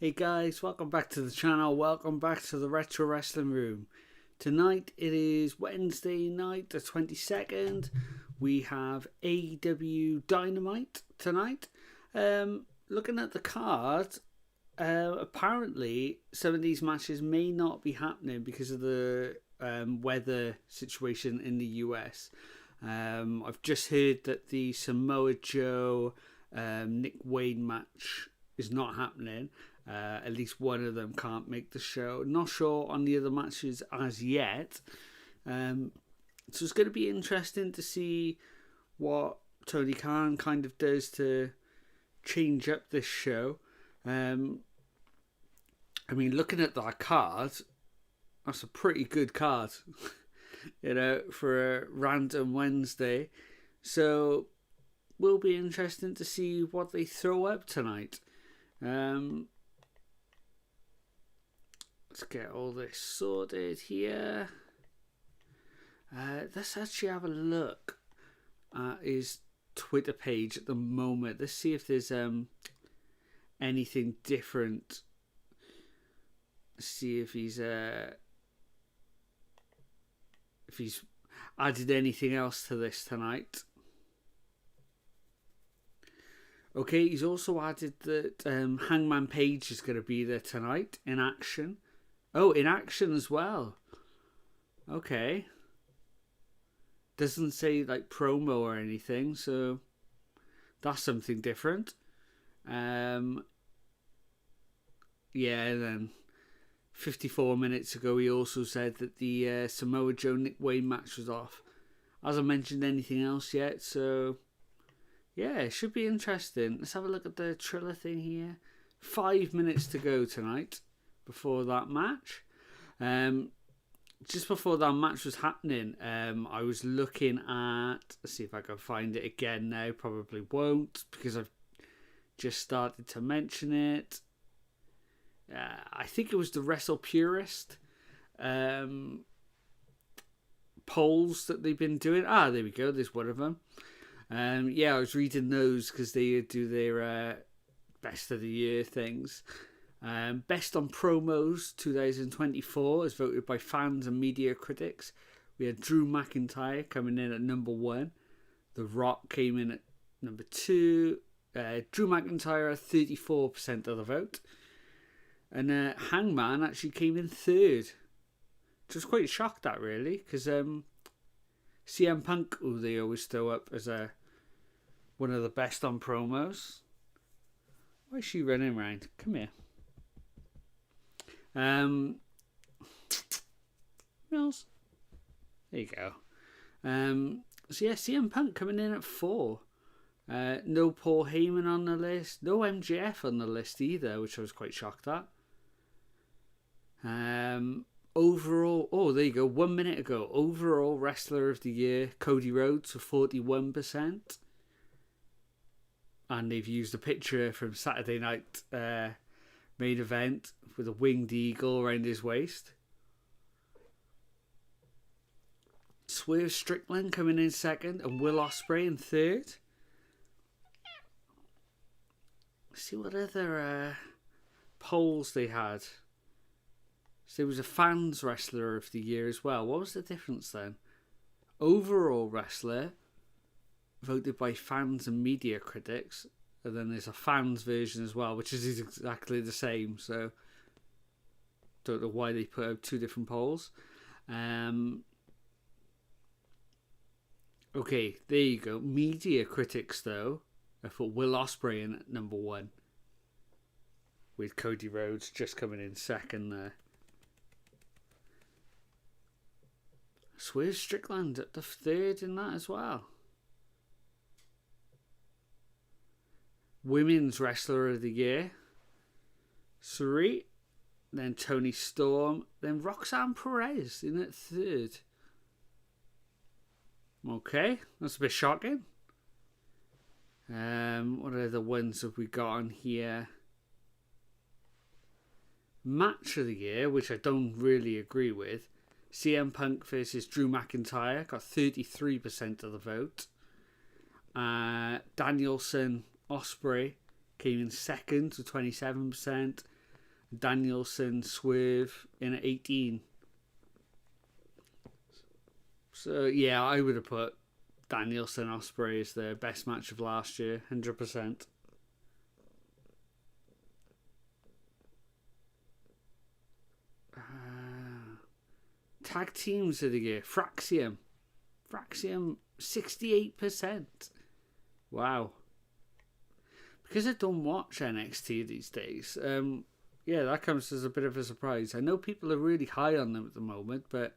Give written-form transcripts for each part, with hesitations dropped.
Hey guys, welcome back to the channel, welcome back to the Retro Wrestling Room. Tonight it is Wednesday night, the 22nd. We have AEW Dynamite tonight. Looking at the card, apparently some of these matches may not be happening because of the weather situation in the US. I've just heard that the Samoa Joe Nick Wayne match is not happening. At least one of them can't make the show. Not sure on the other matches as yet. So it's going to be interesting to see what Tony Khan kind of does to change up this show. I mean, looking at that card, that's a pretty good card, for a random Wednesday. So will be interesting to see what they throw up tonight. Let's get all this sorted here. Let's actually have a look at his Twitter page at the moment. Let's see if there's anything different. Let's see if he's added anything else to this tonight. Okay, he's also added that Hangman Page is going to be there tonight in action. Oh, in action as well. Okay. Doesn't say like promo or anything, so that's something different. Yeah, then 54 minutes ago he also said that the Samoa Joe Nick Wayne match was off. Hasn't mentioned anything else yet, so yeah, it should be interesting. Let's have a look at the Triller thing here. 5 minutes to go tonight before that match. Just before that match was happening, I was looking at... Let's see if I can find it again now. Probably won't because I've just started to mention it. I think it was the Wrestle Purist polls that they've been doing. Ah, there we go. There's one of them. Yeah, I was reading those because they do their best of the year things. Best on promos 2024 as voted by fans and media critics. We had Drew McIntyre coming in at number 1. The Rock came in at number 2. Drew McIntyre 34% of the vote. And Hangman actually came in 3rd. Which I was quite shocked at, really, because CM Punk, who they always throw up as one of the best on promos. Why is she running around? Come here. Mills. There you go. So yeah, CM Punk coming in at 4. No Paul Heyman on the list. No MJF on the list either, which I was quite shocked at. Overall, oh, there you go. 1 minute ago, overall wrestler of the year, Cody Rhodes, for 41%. And they've used a picture from Saturday night main event with a winged eagle around his waist. Swerve Strickland coming in 2nd and Will Ospreay in 3rd. Let's see what other polls they had. So there was a fans wrestler of the year as well. What was the difference then? Overall wrestler voted by fans and media critics. And then there's a fans version as well, which is exactly the same. So, don't know why they put out 2 different polls. Okay, there you go. Media critics, though, I put Will Ospreay in at number 1. With Cody Rhodes just coming in 2nd there. Swerve Strickland at the 3rd in that as well. Women's Wrestler of the Year, Sari, then Toni Storm, then Roxanne Perez in at 3rd. Okay, that's a bit shocking. What other ones have we got on here? Match of the Year, which I don't really agree with. CM Punk versus Drew McIntyre got 33% of the vote. Danielson Ospreay came in second with 27%. Danielson Swerve in at 18. So yeah, I would have put Danielson Ospreay as the best match of last year, 100%. Tag teams of the year, Fraxium, 68%. Wow. Because I don't watch NXT these days, yeah, that comes as a bit of a surprise. I know people are really high on them at the moment, but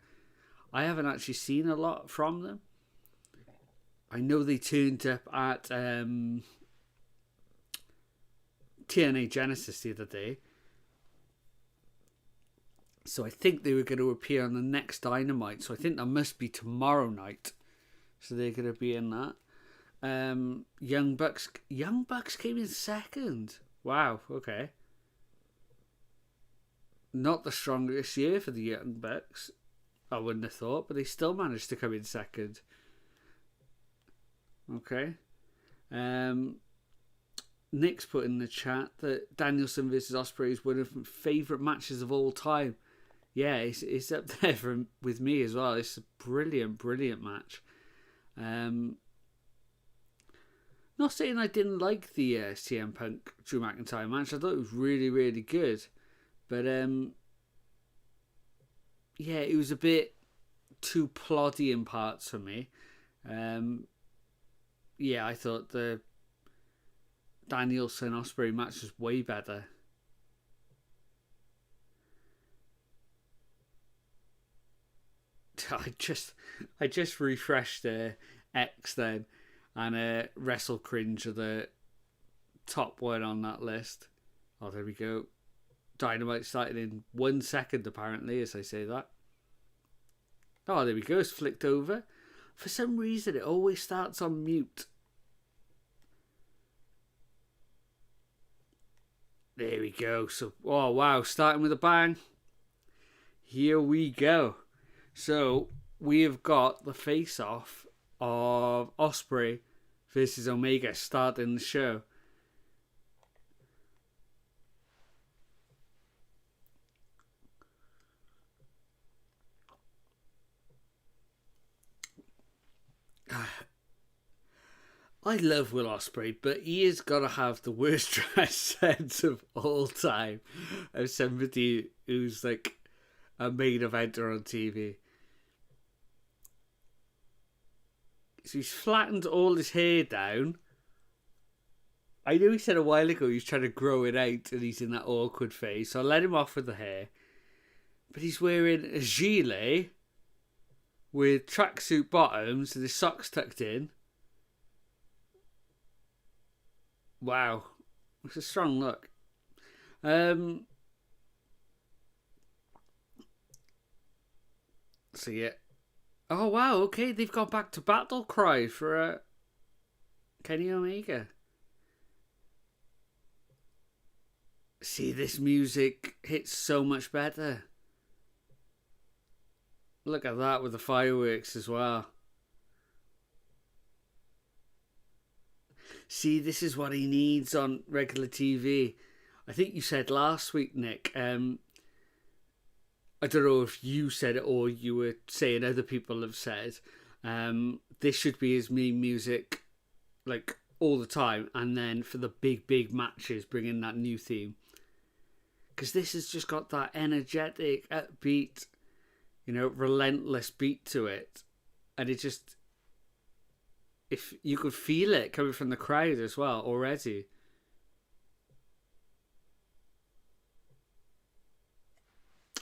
I haven't actually seen a lot from them. I know they turned up at TNA Genesis the other day. So I think they were going to appear on the next Dynamite. So I think that must be tomorrow night. So they're going to be in that. Young Bucks came in second. Wow, okay. Not the strongest year for the Young Bucks, I wouldn't have thought, but they still managed to come in second. Okay. Nick's put in the chat that Danielson versus Ospreay is one of my favourite matches of all time. Yeah, it's up there with me as well. It's a brilliant match. Not saying I didn't like the CM Punk Drew McIntyre match. I thought it was really good. But yeah, it was a bit too ploddy in parts for me. Yeah, I thought the Danielson Ospreay match was way better. I just refreshed X then, and Wrestle Cringe are the top one on that list. Oh, there we go. Dynamite started in 1 second apparently, as I say that. Oh, there we go. It's flicked over. For some reason, it always starts on mute. There we go. So, oh wow, starting with a bang. Here we go. So we have got the face-off of Ospreay versus Omega starting the show. I love Will Ospreay, but he has got to have the worst dress sense of all time of somebody who's like a main eventer on TV. So he's flattened all his hair down. I know he said a while ago he's trying to grow it out and he's in that awkward phase, so I'll let him off with the hair. But he's wearing a gilet with tracksuit bottoms and his socks tucked in. Wow. It's a strong look. So yeah. Oh wow, okay, they've gone back to Battle Cry for Kenny Omega. See, this music hits so much better. Look at that with the fireworks as well. See, this is what he needs on regular TV. I think you said last week, Nick. I don't know if you said it or you were saying other people have said. This should be his main music, like all the time, and then for the big matches, bring in that new theme. Because this has just got that energetic, upbeat, relentless beat to it, and it just. If you could feel it coming from the crowd as well already.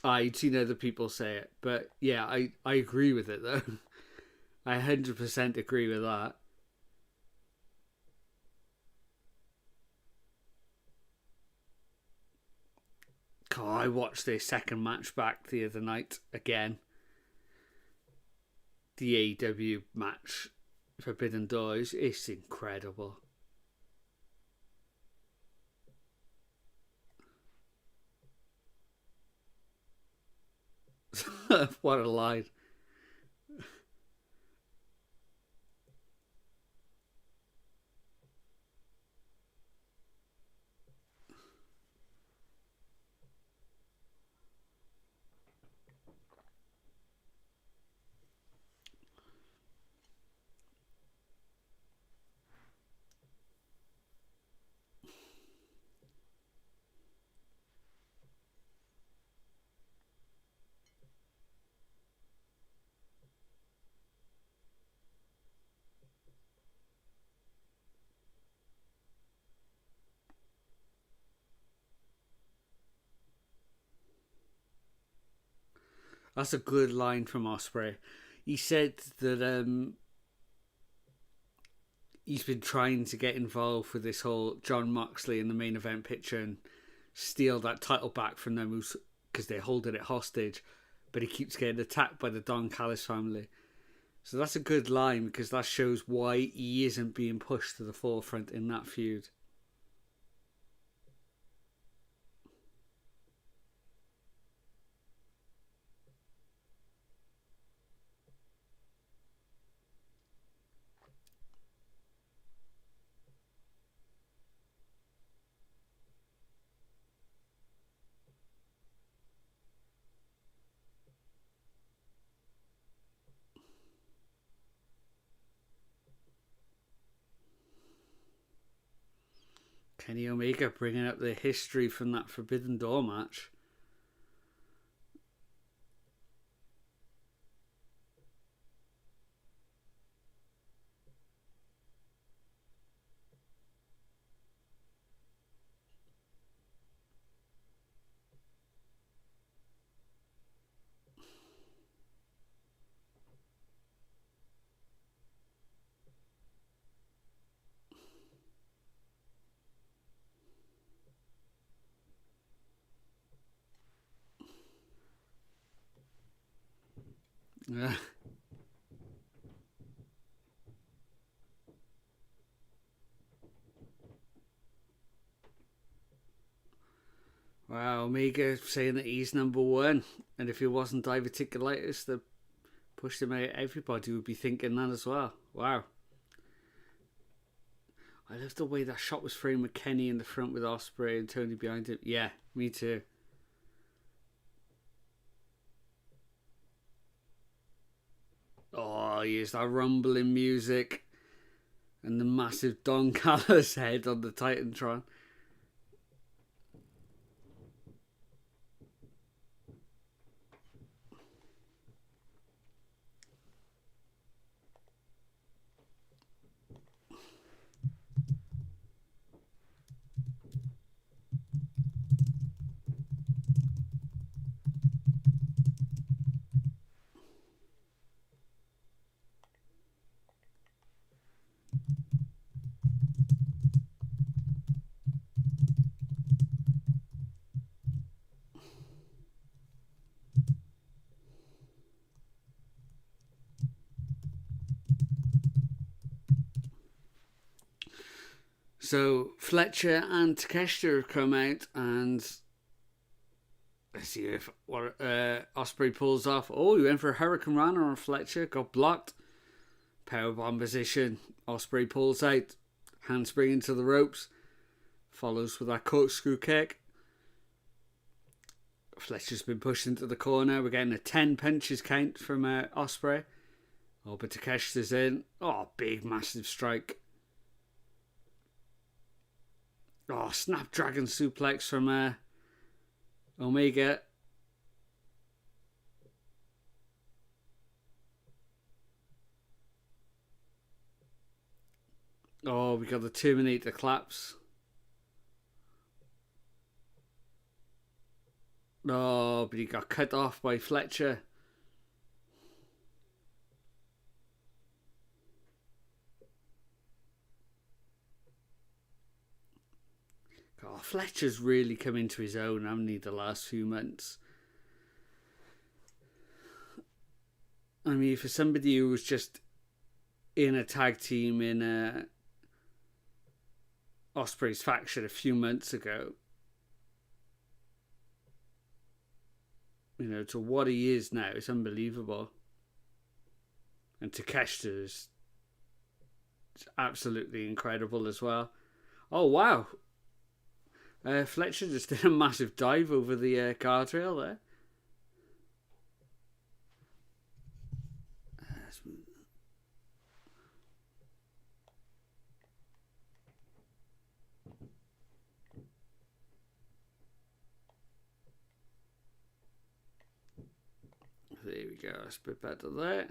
I'd seen other people say it, but yeah, I agree with it though. I 100% agree with that. God, I watched their second match back the other night again. The AEW match. Forbidden Doors, it's incredible. What a line. That's a good line from Ospreay. He said that he's been trying to get involved with this whole John Moxley in the main event picture and steal that title back from them because they're holding it hostage, but he keeps getting attacked by the Don Callis family. So that's a good line because that shows why he isn't being pushed to the forefront in that feud. Kenny Omega bringing up the history from that Forbidden Door match. Yeah. Wow, Omega saying that he's number one, and if it wasn't diverticulitis that pushed him out, everybody would be thinking that as well. Wow. I love the way that shot was framed with Kenny in the front with Ospreay and Tony behind him. Yeah, me too. Oh, yes, that rumbling music and the massive Don Callis head on the Titantron. So Fletcher and Takeshita have come out, and let's see if what Ospreay pulls off. Oh, he went for a Hurricane Rana on Fletcher, got blocked. Powerbomb position. Ospreay pulls out, handspring into the ropes, follows with that corkscrew kick. Fletcher's been pushed into the corner. We're getting a 10 punches count from Ospreay. Oh, but Takeshita's in. Oh, big, massive strike. Oh, Snapdragon suplex from Omega. Oh, we got the Terminator claps. Oh, but he got cut off by Fletcher. Oh, Fletcher's really come into his own, haven't he, the last few months? I mean, for somebody who was just in a tag team in Ospreay's faction a few months ago, you know, to what he is now, it's unbelievable. And Takeshita is absolutely incredible as well. Oh, wow. Fletcher just did a massive dive over the guardrail there. There we go, it's a bit better there.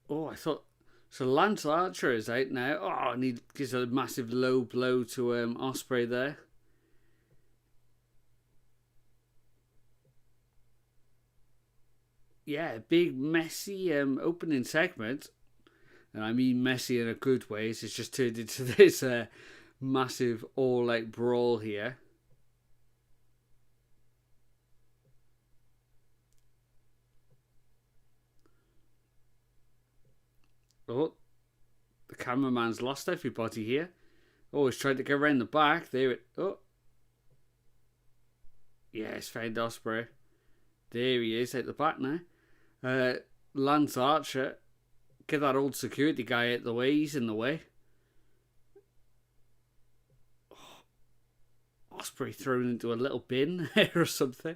Oh, I thought. So Lance Archer is out now. Oh, and he gives a massive low blow to Ospreay there. Yeah, big messy opening segment. And I mean messy in a good way. It's just turned into this massive all-out brawl here. Oh, the cameraman's lost everybody here. Oh, he's trying to get around the back. There it. Oh, yeah, it's found Ospreay. There he is at the back now. Lance Archer, get that old security guy out the way. He's in the way. Oh, Ospreay thrown into a little bin there or something.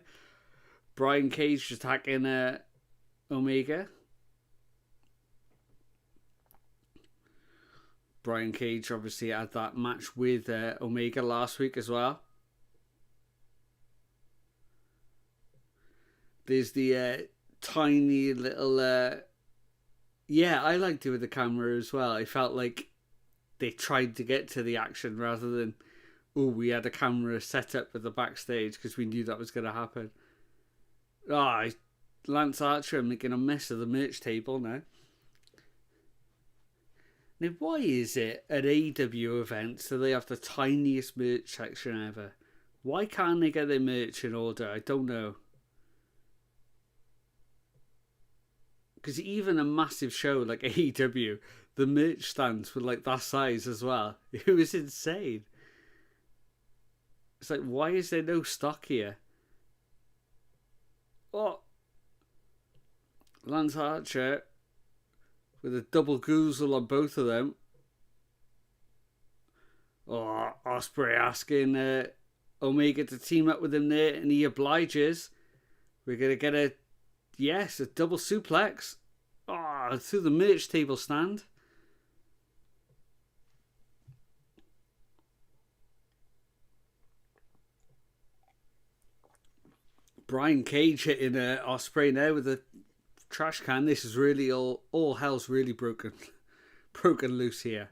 Brian Cage attacking Omega. Brian Cage obviously had that match with Omega last week as well. There's the tiny little... yeah, I liked it with the camera as well. I felt like they tried to get to the action rather than, oh, we had a camera set up at the backstage because we knew that was going to happen. Ah, oh, Lance Archer making a mess of the merch table now. Now, why is it at AEW events do they have the tiniest merch section ever? Why can't they get their merch in order? I don't know. Because even a massive show like AEW, the merch stands were like that size as well. It was insane. It's like, why is there no stock here? Oh, Lance Archer with a double goozle on both of them. Oh, Ospreay asking Omega to team up with him there, and he obliges. We're going to get a double suplex. Oh, through the merch table stand. Brian Cage hitting Ospreay now with a trash can. This is really all hell's really broken loose here.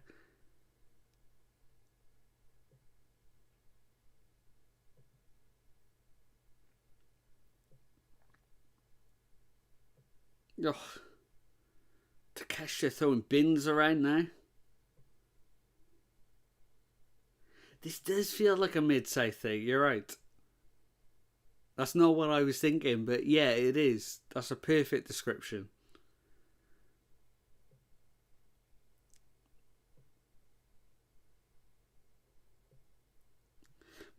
Oh, Takeshita throwing bins around now. This does feel like a Mid-South thing, you're right. That's not what I was thinking, but yeah, it is. That's a perfect description.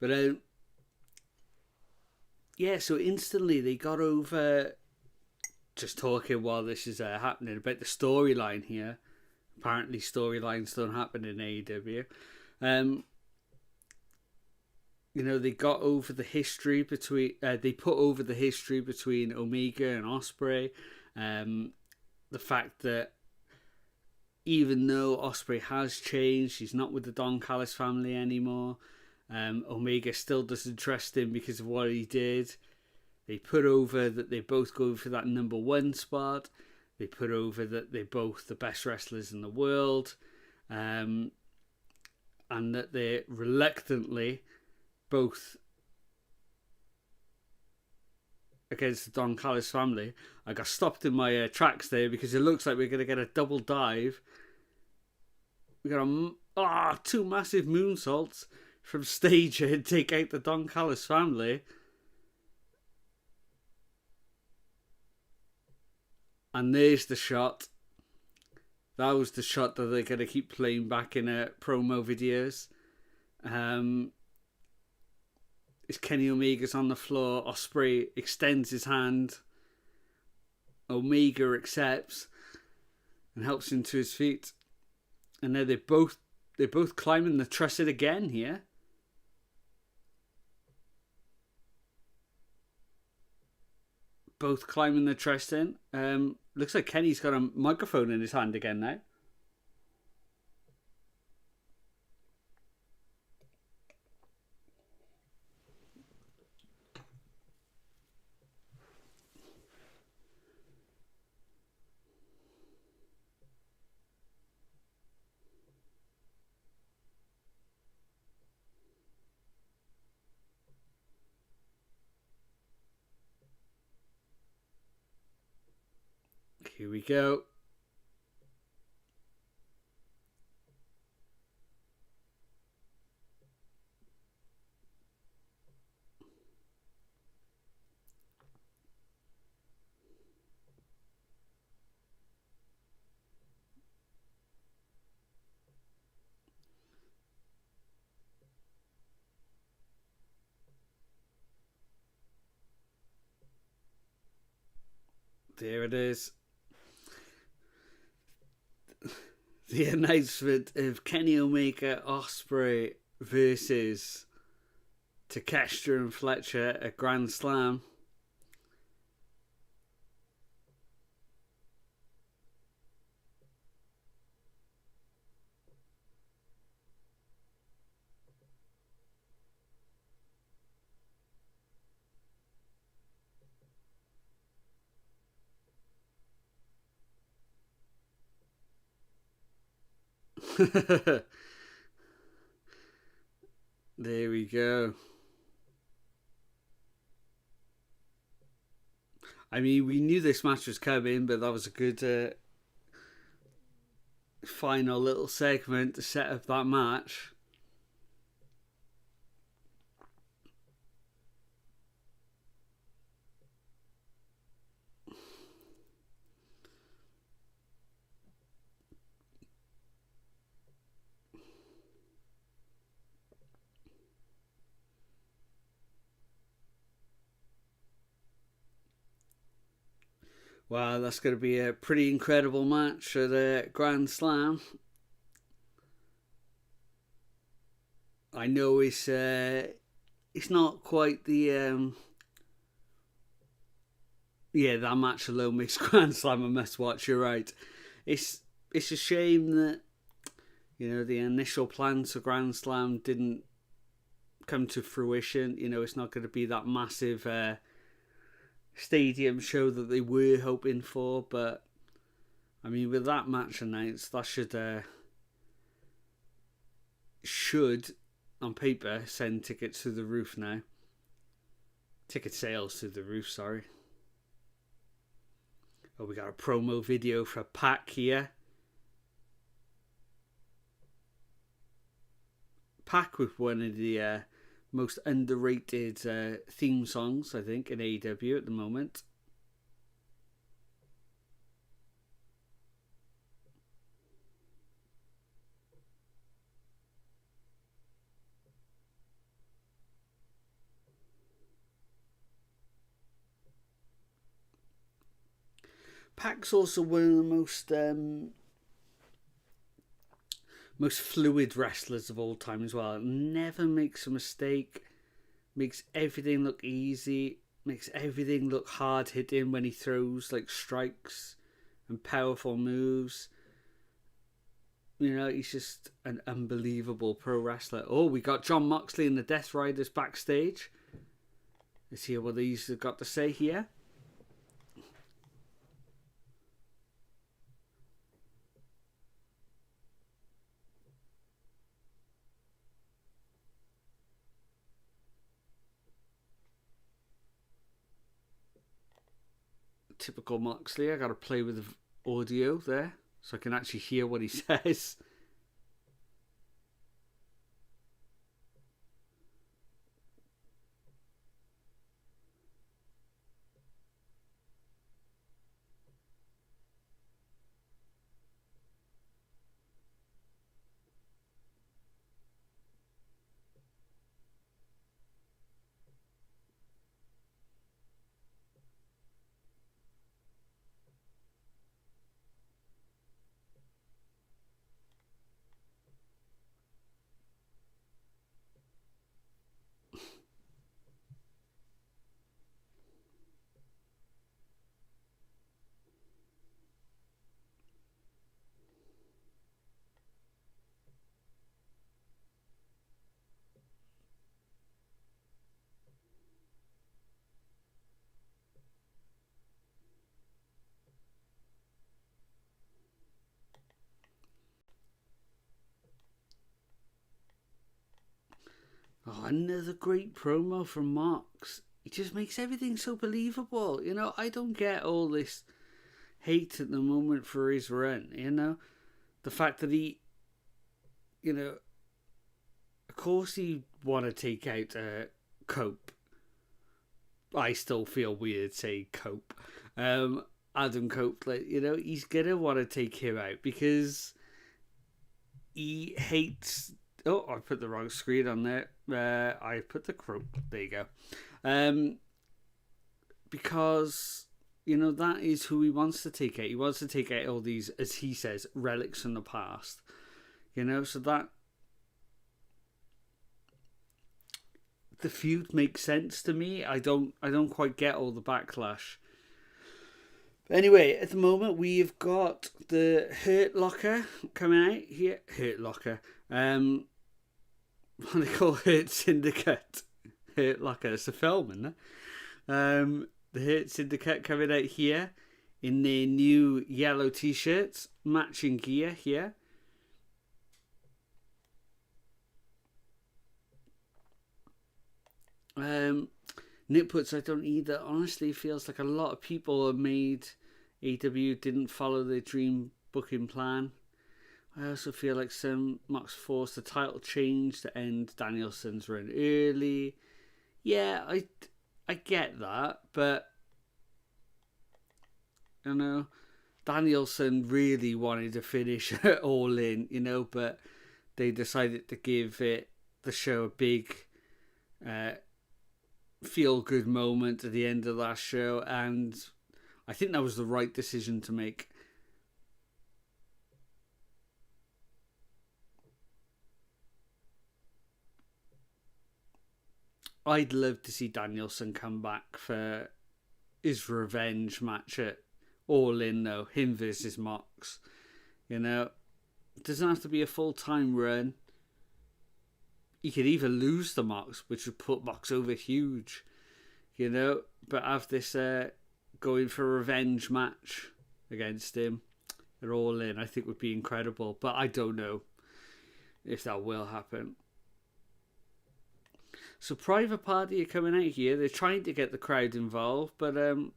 But yeah, so instantly they got over, just talking while this is happening, about the storyline here. Apparently storylines don't happen in AEW. You know, they got over the history between... they put over the history between Omega and Ospreay. The fact that even though Ospreay has changed, he's not with the Don Callis family anymore. Omega still doesn't trust him because of what he did. They put over that they're both going for that number one spot. They put over that they're both the best wrestlers in the world. And that they're reluctantly both against the Don Callis family. I got stopped in my tracks there because it looks like we're going to get a double dive. We got two massive moonsaults from stage and take out the Don Callis family. And there's the shot. That was the shot that they're going to keep playing back in promo videos. It's Kenny Omega's on the floor. Ospreay extends his hand. Omega accepts and helps him to his feet. And now they're both climbing the trusset again here. Both climbing the trusset. Looks like Kenny's got a microphone in his hand again now. Here we go. There it is. The announcement of Kenny Omega Ospreay versus Takeshita and Fletcher at Grand Slam. There we go. I mean, we knew this match was coming, but that was a good final little segment to set up that match. Wow, that's going to be a pretty incredible match at the Grand Slam. I know it's not quite the that match alone makes Grand Slam a must watch. You're right. It's a shame that the initial plans for Grand Slam didn't come to fruition. It's not going to be that massive stadium show that they were hoping for, but I mean, with that match announced, that should on paper send tickets through the roof now. Ticket sales through the roof, sorry. Oh, we got a promo video for Pac here. Pac with one of the most underrated theme songs, I think, in AEW at the moment. Pac's also one of the most fluid wrestlers of all time as well. Never makes a mistake. Makes everything look easy. Makes everything look hard hitting when he throws like strikes and powerful moves. He's just an unbelievable pro wrestler. Oh, we got Jon Moxley and the Death Riders backstage. Let's hear what these have got to say here. Typical Moxley. I got to play with the audio there so I can actually hear what he says. Oh, another great promo from Mox. He just makes everything so believable. I don't get all this hate at the moment for his run. The fact that he, of course he want to take out Cope. I still feel weird saying Cope. Adam Cope, he's gonna want to take him out because he hates. Oh, I put the wrong screen on there. I put the Cope. There you go. Because that is who he wants to take out. He wants to take out all these, as he says, relics from the past. So that the feud makes sense to me. I don't quite get all the backlash. But anyway, at the moment we've got the Hurt Locker coming out here. Hurt Locker. What they call Hurt Syndicate. Hurt Locker. It's a film, isn't it? The Hurt Syndicate coming out here in their new yellow t-shirts, matching gear here. Nick puts, I don't either. Honestly, it feels like a lot of people have made AEW didn't follow their dream booking plan. I also feel like some Mox forced the title change to end Danielson's run early. Yeah, I get that, but Danielson really wanted to finish All In, but they decided to give the show a big feel-good moment at the end of last show, and I think that was the right decision to make. I'd love to see Danielson come back for his revenge match at All In, though. Him versus Mox. It doesn't have to be a full-time run. He could either lose the Mox, which would put Mox over huge, but have this going for a revenge match against him at All In, I think would be incredible. But I don't know if that will happen. So Private Party are coming out here. They're trying to get the crowd involved, but the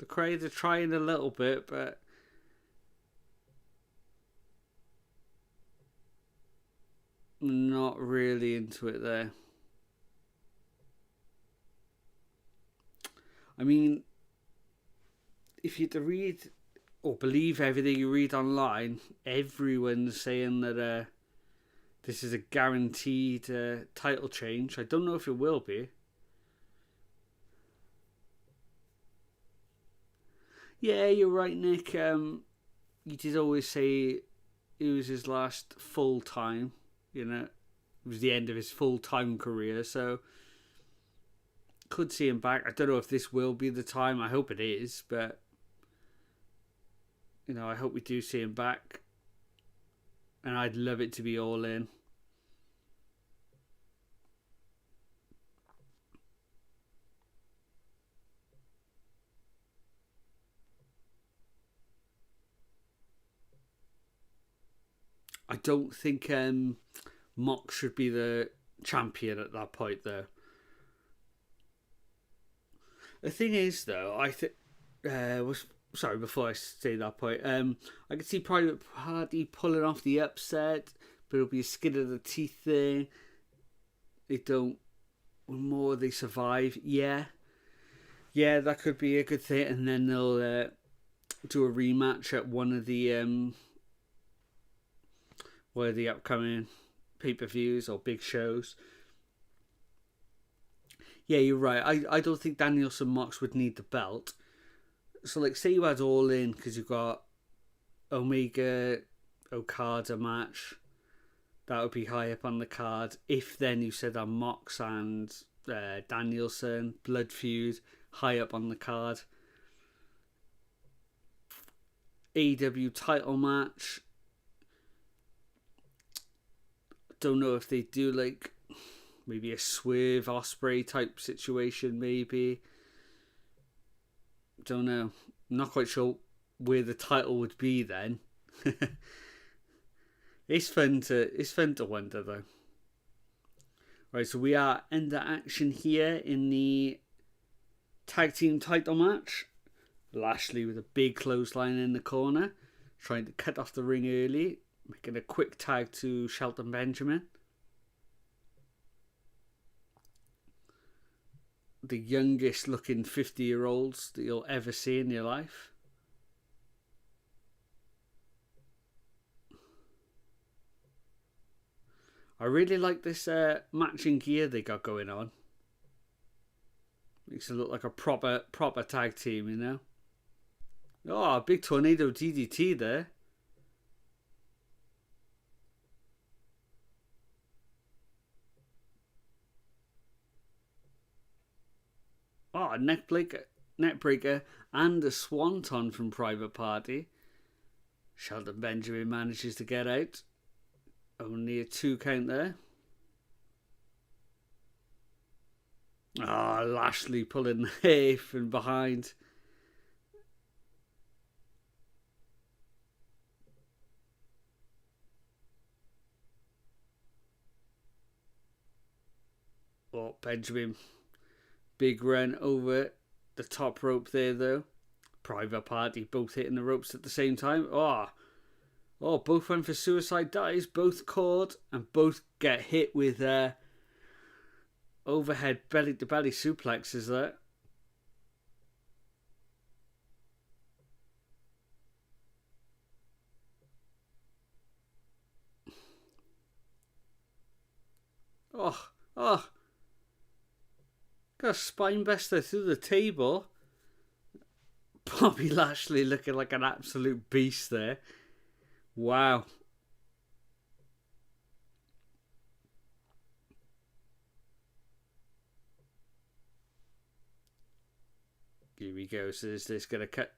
crowd are trying a little bit, but not really into it there. I mean, if you had to read or believe everything you read online, everyone's saying that this is a guaranteed title change. I don't know if it will be. Yeah, you're right, Nick. You did always say it was his last full time. It was the end of his full-time career, so could see him back. I don't know if this will be the time. I hope it is, but I hope we do see him back, and I'd love it to be All In. I don't think Mox should be the champion at that point, though. The thing is, though, I think sorry, before I say that point, I can see Private Party pulling off the upset, but it'll be a skin of the teeth thing. They don't. The more they survive, yeah, that could be a good thing, and then they'll do a rematch at one of the upcoming pay-per-views or big shows. Yeah, you're right. I don't think Danielson Mox would need the belt. So, say you had All In because you've got Omega Okada match. That would be high up on the card. If then you said Mox and Danielson, Blood Feud, high up on the card. AEW title match. Don't know if they do maybe a Swerve Osprey type situation, maybe. Don't know. Not quite sure where the title would be then. It's fun to wonder though. Right, so we are under action here in the tag team title match. Lashley with a big clothesline in the corner, trying to cut off the ring early, making a quick tag to Shelton Benjamin. The youngest looking 50-year-olds that you'll ever see in your life. I really like this matching gear they got going on. Makes it look like a proper tag team, you know. Oh, a big tornado DDT there. Oh, a neck breaker and a swanton from Private Party. Shelton Benjamin manages to get out. Only a 2 count there. Ah, Lashley pulling the hair from behind. Oh, Benjamin. Big run over the top rope there, though. Private Party both hitting the ropes at the same time. Oh, both went for suicide dives. Both caught and both get hit with overhead belly-to-belly suplexes there. Oh. Got a spinebuster through the table. Bobby Lashley looking like an absolute beast there. Wow. Here we go. So is this going to cut?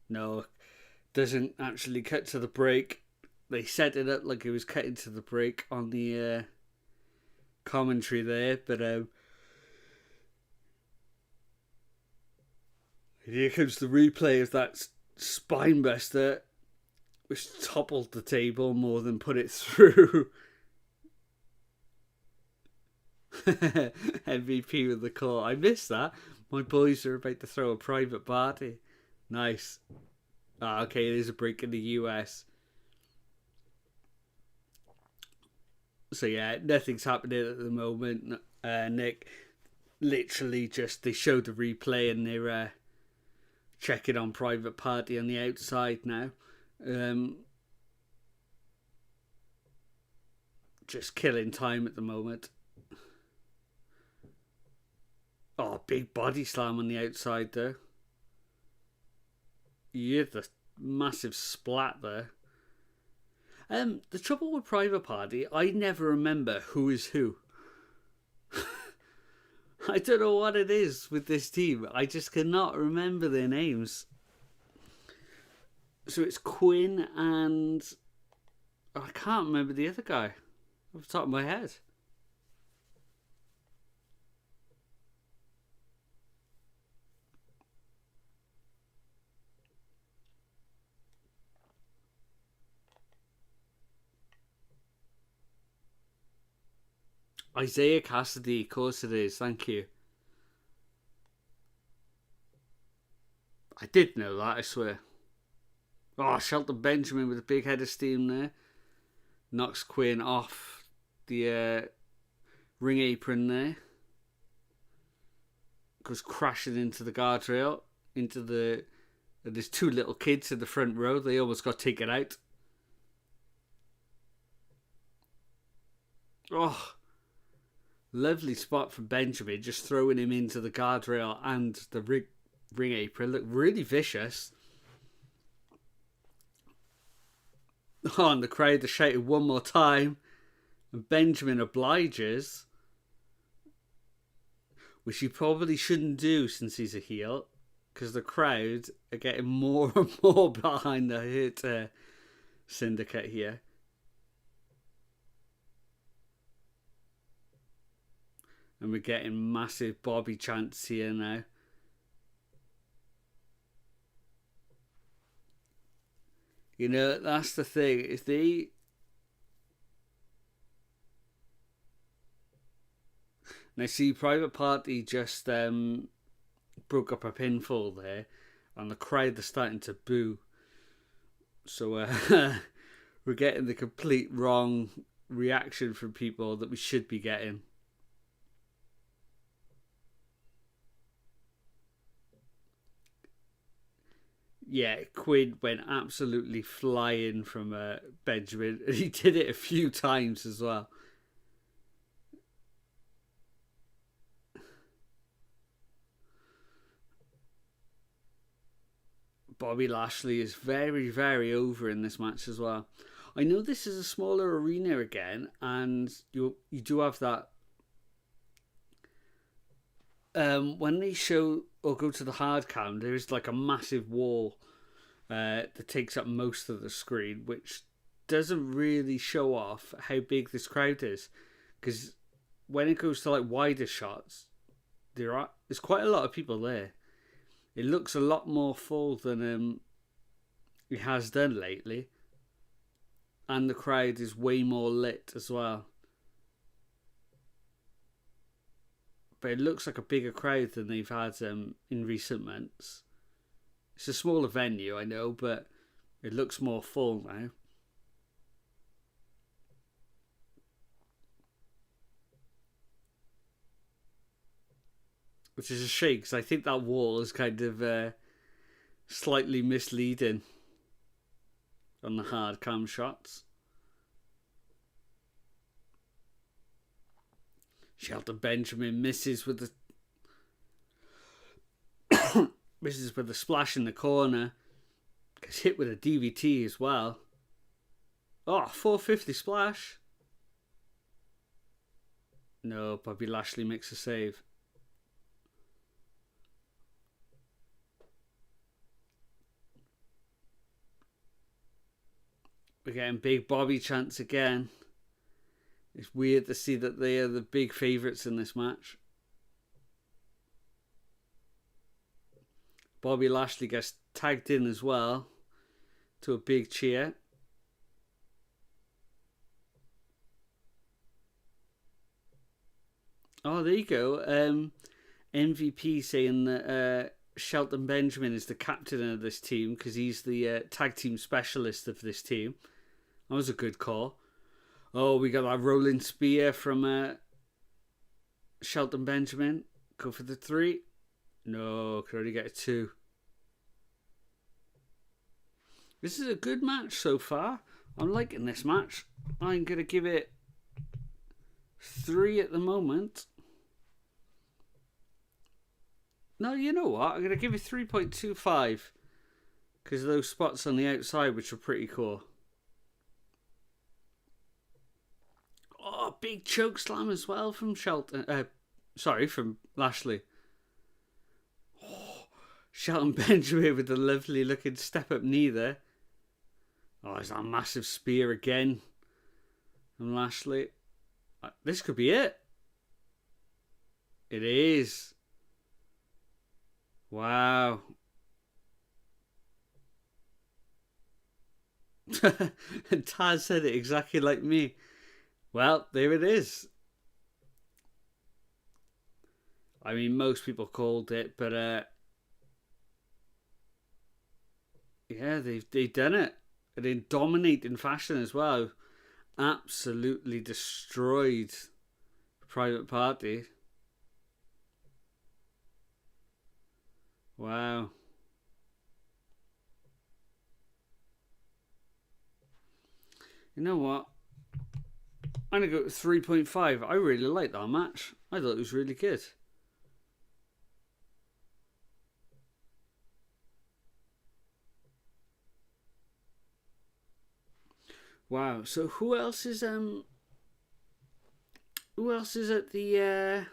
No, doesn't actually cut to the break. They set it up like it was cutting to the break on the commentary there, but here comes the replay of that spinebuster, which toppled the table more than put it through. MVP with the call. I missed that. My boys are about to throw a Private Party. Nice. Okay, it is a break in the US. So yeah, nothing's happening at the moment. Nick, literally just they showed the replay and they're checking on Private Party on the outside now. Just killing time at the moment. Oh, big body slam on the outside there. Yeah, the massive splat there. The trouble with Private Party, I never remember who is who. I don't know what it is with this team. I just cannot remember their names. So it's Quinn and I can't remember the other guy off the top of my head. Isaiah Cassidy, of course it is. Thank you. I did know that, I swear. Oh, Shelton Benjamin with a big head of steam there. Knocks Quinn off the ring apron there. Goes crashing into the guardrail. There's 2 little kids in the front row. They almost got taken out. Oh, lovely spot from Benjamin, just throwing him into the guardrail and the ring apron. Looked really vicious. Oh, and the crowd are shouting one more time. And Benjamin obliges. Which he probably shouldn't do since he's a heel. Because the crowd are getting more and more behind the Hurt Syndicate here. And we're getting massive Bobby chants here now. You know, that's the thing. If they And I see Private Party just broke up a pinfall there, and the crowd are starting to boo. So we're getting the complete wrong reaction from people that we should be getting. Yeah, Quinn went absolutely flying from Benjamin, and he did it a few times as well. Bobby Lashley is very, very over in this match as well. I know this is a smaller arena again, and you do have that. When they show or go to the hard cam, there is like a massive wall that takes up most of the screen, which doesn't really show off how big this crowd is. Because when it goes to like wider shots, there's quite a lot of people there. It looks a lot more full than it has done lately. And the crowd is way more lit as well. But it looks like a bigger crowd than they've had in recent months. It's a smaller venue, I know, but it looks more full now. Which is a shame, because I think that wall is kind of slightly misleading on the hard cam shots. Shelton Benjamin misses with the splash in the corner. Gets hit with a DVT as well. Oh, 450 splash. No, Bobby Lashley makes a save. We're getting big Bobby chants again. It's weird to see that they are the big favourites in this match. Bobby Lashley gets tagged in as well to a big cheer. Oh, there you go. MVP saying that Shelton Benjamin is the captain of this team because he's the tag team specialist of this team. That was a good call. Oh, we got that rolling spear from Shelton Benjamin. Go for the 3. No, could only get a 2. This is a good match so far. I'm liking this match. I'm going to give it 3 at the moment. No, you know what? I'm going to give it 3.25 because of those spots on the outside, which are pretty cool. Oh, big choke slam as well from Shelton. From Lashley. Oh, Shelton Benjamin with a lovely looking step up knee there. Oh, there's that massive spear again from Lashley. This could be it. It is. Wow. And Taz said it exactly like me. Well, there it is. I mean, most people called it, but yeah, they've done it. And in dominating fashion as well. Absolutely destroyed Private Party. Wow. You know what? I'm going to go with 3.5. I really liked that match. I thought it was really good. Wow. So who else is at the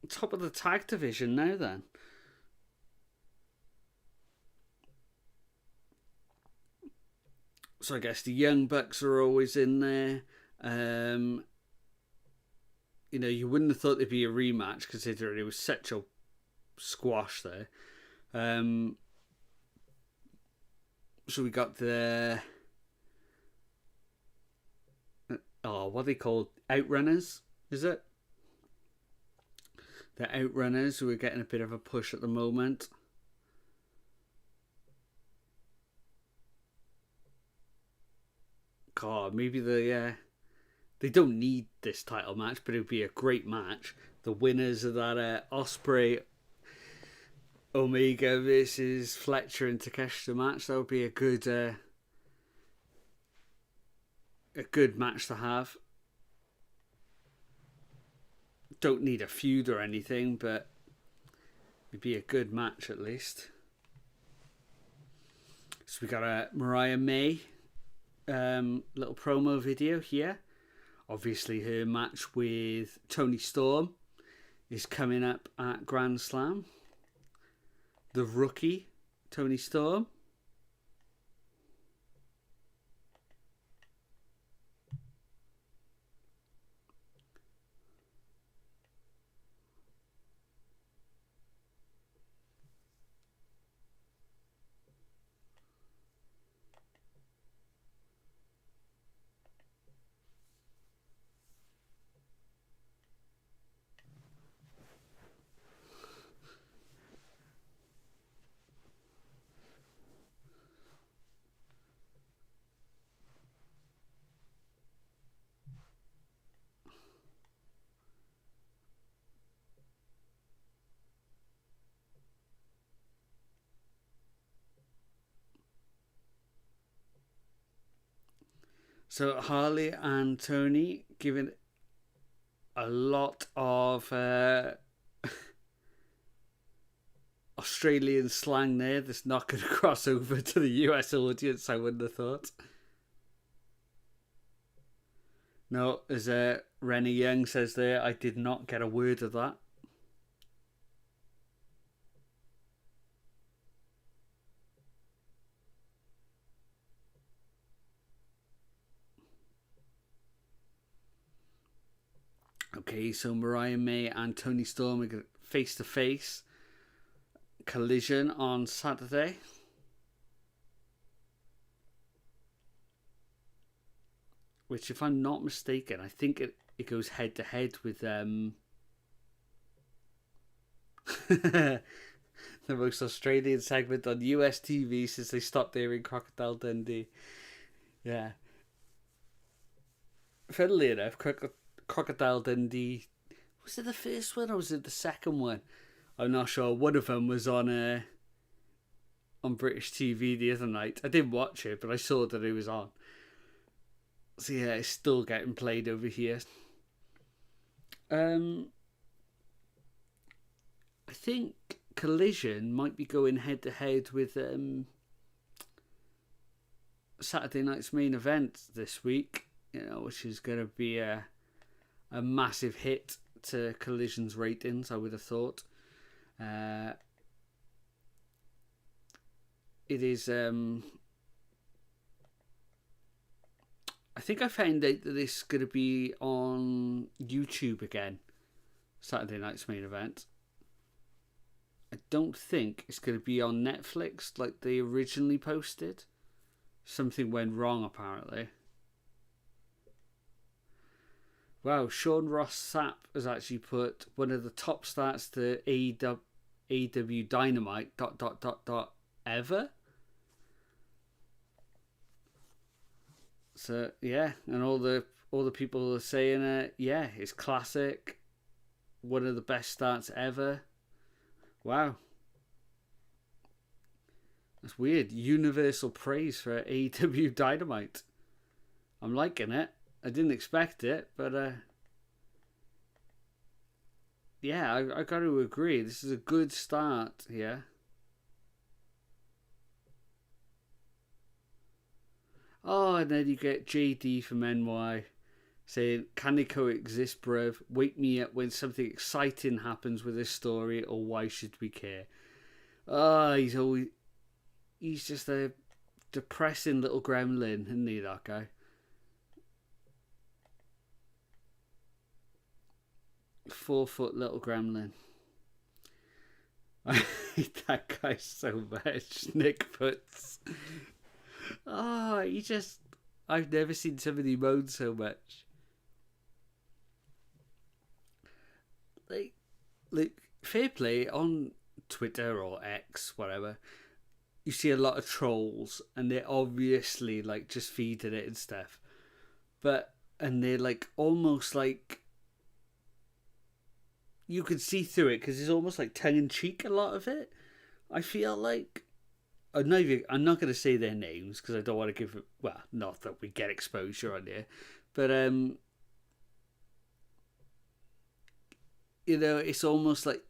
top of the tag division now then? So I guess the Young Bucks are always in there. You wouldn't have thought there'd be a rematch considering it was such a squash there. So we got the what are they called? Outrunners, is it? The Outrunners who are getting a bit of a push at the moment. God, maybe they don't need this title match, but it would be a great match. The winners of that Osprey Omega versus Fletcher and Takeshita match, that would be a good match to have. Don't need a feud or anything, but it'd be a good match at least. So we got a Mariah May little promo video here. Obviously her match with Toni Storm is coming up at Grand Slam. The rookie, Toni Storm. So Harley and Tony giving a lot of Australian slang there that's not going to cross over to the US audience, I wouldn't have thought. No, as Rennie Young says there, I did not get a word of that. Okay, so Mariah May and Toni Storm are face to face. Collision on Saturday. Which, if I'm not mistaken, I think it goes head to head with the most Australian segment on US TV since they stopped airing Crocodile Dundee. Yeah. Funnily enough, Crocodile Dundee, was it the first one or was it the second one? I'm not sure. One of them was on British TV the other night. I didn't watch it, but I saw that it was on. So yeah, it's still getting played over here. I think Collision might be going head to head with Saturday night's main event this week. Which is going to be a massive hit to Collision's ratings, I would have thought. It is. I think I found out that this is going to be on YouTube again. Saturday night's main event. I don't think it's going to be on Netflix like they originally posted. Something went wrong apparently. Wow, Sean Ross Sapp has actually put one of the top starts to AEW Dynamite ... ever. So yeah, and all the people are saying it's classic, one of the best starts ever. Wow, that's weird. Universal praise for AEW Dynamite. I'm liking it. I didn't expect it, but yeah, I got to agree. This is a good start here. Oh, and then you get JD from NY saying, "Can they coexist, bruv? Wake me up when something exciting happens with this story, or why should we care?" Oh, he's just a depressing little gremlin, isn't he, that guy? Four-foot little gremlin. I hate that guy so much. Nick Puts. Oh, I've never seen somebody moan so much. like, fair play on Twitter or X, whatever. You see a lot of trolls, and they're obviously like just feeding it and stuff. And they're like almost like you could see through it because it's almost like tongue in cheek. A lot of it, I feel like. I'm not going to say their names because I don't want to give. Well, not that we get exposure on here, but it's almost like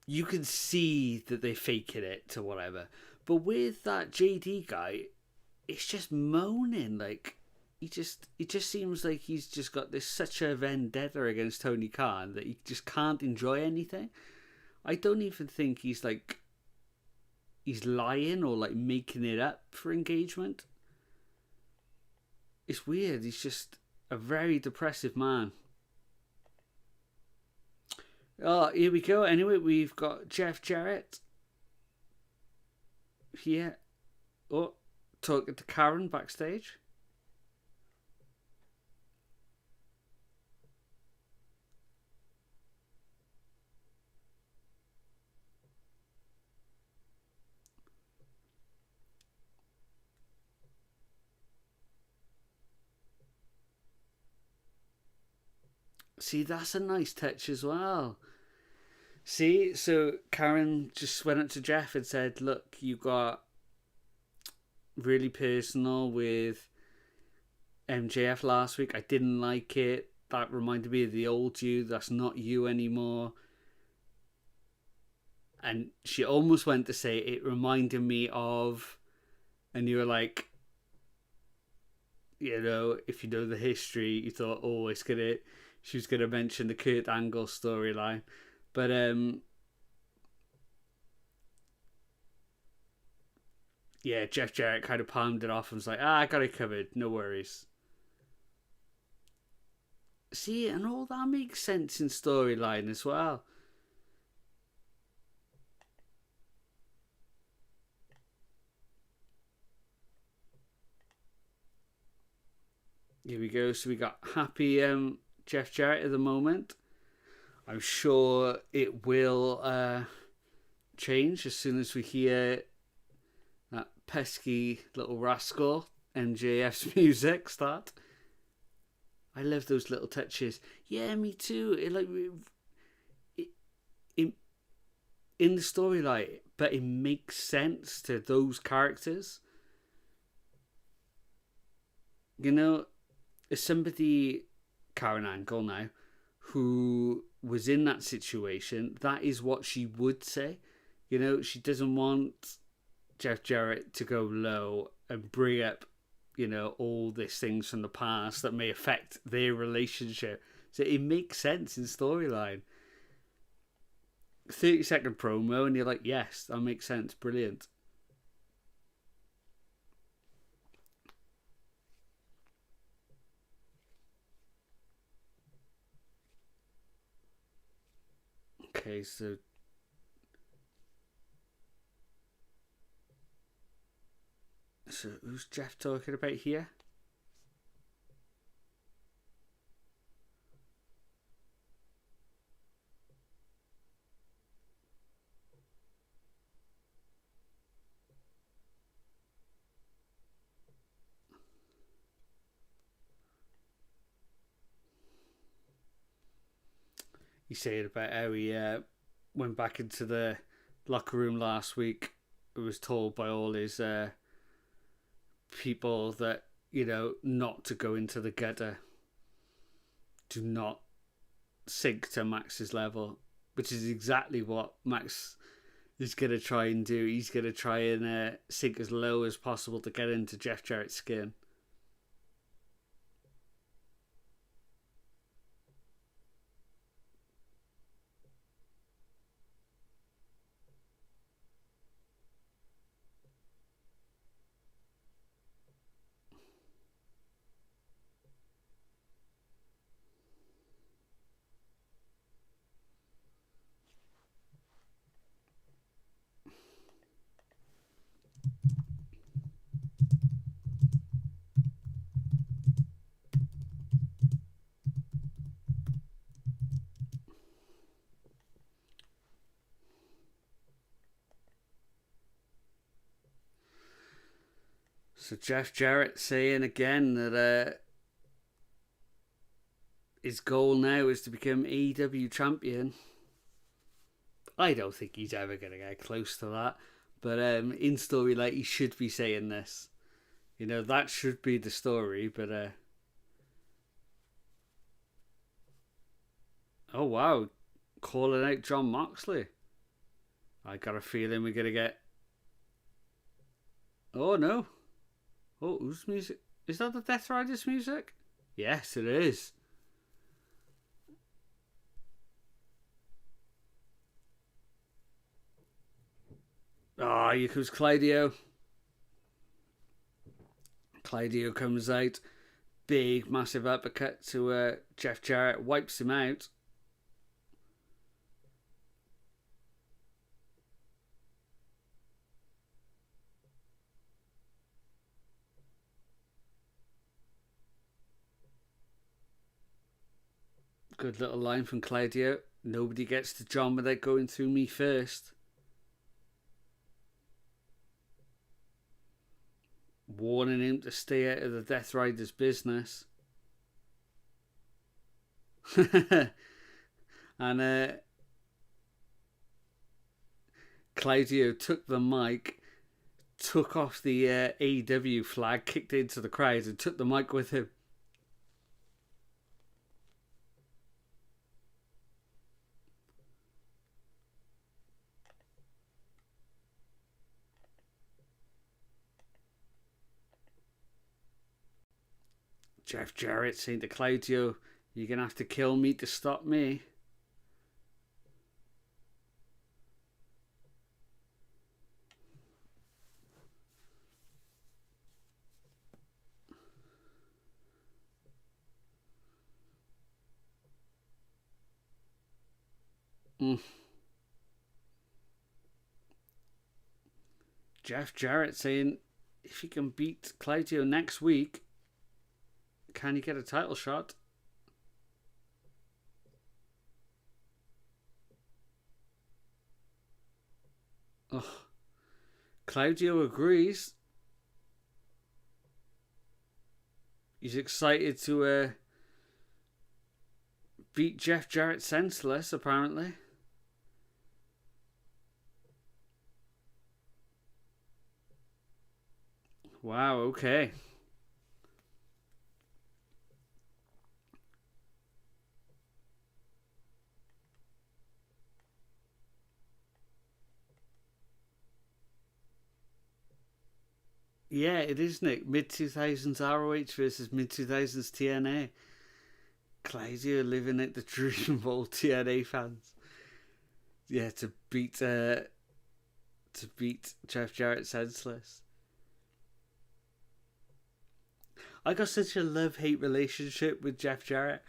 you can see that they're faking it to whatever. But with that JD guy, it's just moaning. Like it just seems like he's just got this such a vendetta against Tony Khan that he just can't enjoy anything. I don't even think he's lying or like making it up for engagement. It's weird. He's just a very depressive man. Oh, here we go. Anyway, we've got Jeff Jarrett here. Oh, talking to Karen backstage. See, that's a nice touch as well. See, so Karen just went up to Jeff and said, look, you got really personal with MJF last week. I didn't like it. That reminded me of the old you. That's not you anymore. And she almost went to say, it reminded me of... And you were like, if you know the history, you thought, oh, she was gonna mention the Kurt Angle storyline. But yeah, Jeff Jarrett kind of palmed it off and was like, I got it covered, no worries. See, and all that makes sense in storyline as well. Here we go. So we got happy Jeff Jarrett at the moment. I'm sure it will change as soon as we hear that pesky little rascal MJF's music start. I love those little touches. Yeah, me too. It in the storyline, but it makes sense to those characters. As somebody, Karen Angle now, who was in that situation, that is what she would say. She doesn't want Jeff Jarrett to go low and bring up, all these things from the past that may affect their relationship. So it makes sense in storyline. 30-second promo, and you're like, yes, that makes sense. Brilliant. Okay, so who's Jeff talking about here? He said about how he went back into the locker room last week. It was told by all his people that, not to go into the gutter. Do not sink to Max's level, which is exactly what Max is going to try and do. He's going to try and sink as low as possible to get into Jeff Jarrett's skin. So Jeff Jarrett saying again that his goal now is to become AEW champion. I don't think he's ever going to get close to that. But in story, like, he should be saying this. You know, that should be the story. But oh wow, calling out John Moxley. I got a feeling we're going to get... Oh no. Oh, whose music? Is that the Death Riders music? Yes, it is. Ah, here comes Claudio. Claudio comes out. Big, massive uppercut to Jeff Jarrett. Wipes him out. Good little line from Claudio. Nobody gets to John without going through me first. Warning him to stay out of the Death Riders business. And Claudio took the mic, took off the AEW flag, kicked it into the crowd and took the mic with him. Jeff Jarrett saying to Claudio, "You're going to have to kill me to stop me." Jeff Jarrett saying, if he can beat Claudio next week, can he get a title shot? Oh, Claudio agrees. He's excited to beat Jeff Jarrett senseless, apparently. Wow, okay. Yeah, it is, Nick. Mid-2000s ROH versus mid-2000s TNA. Claudio living at the dream of all TNA fans. Yeah, to beat Jeff Jarrett senseless. I got such a love-hate relationship with Jeff Jarrett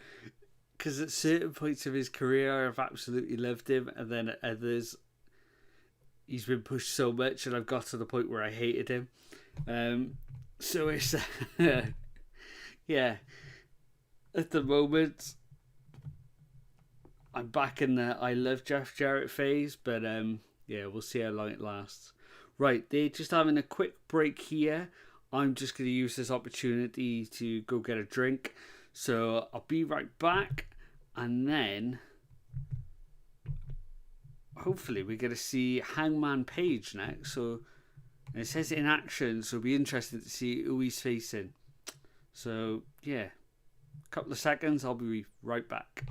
because at certain points of his career I've absolutely loved him, and then at others he's been pushed so much and I've got to the point where I hated him. So it's yeah, at the moment I'm back in the I love Jeff Jarrett phase, but yeah, we'll see how long it lasts. Right, they're just having a quick break here. I'm just going to use this opportunity to go get a drink, so I'll be right back, and then hopefully we're going to see Hangman Page next. So and it says in action, so it'll be interesting to see who he's facing. So, yeah. A couple of seconds, I'll be right back.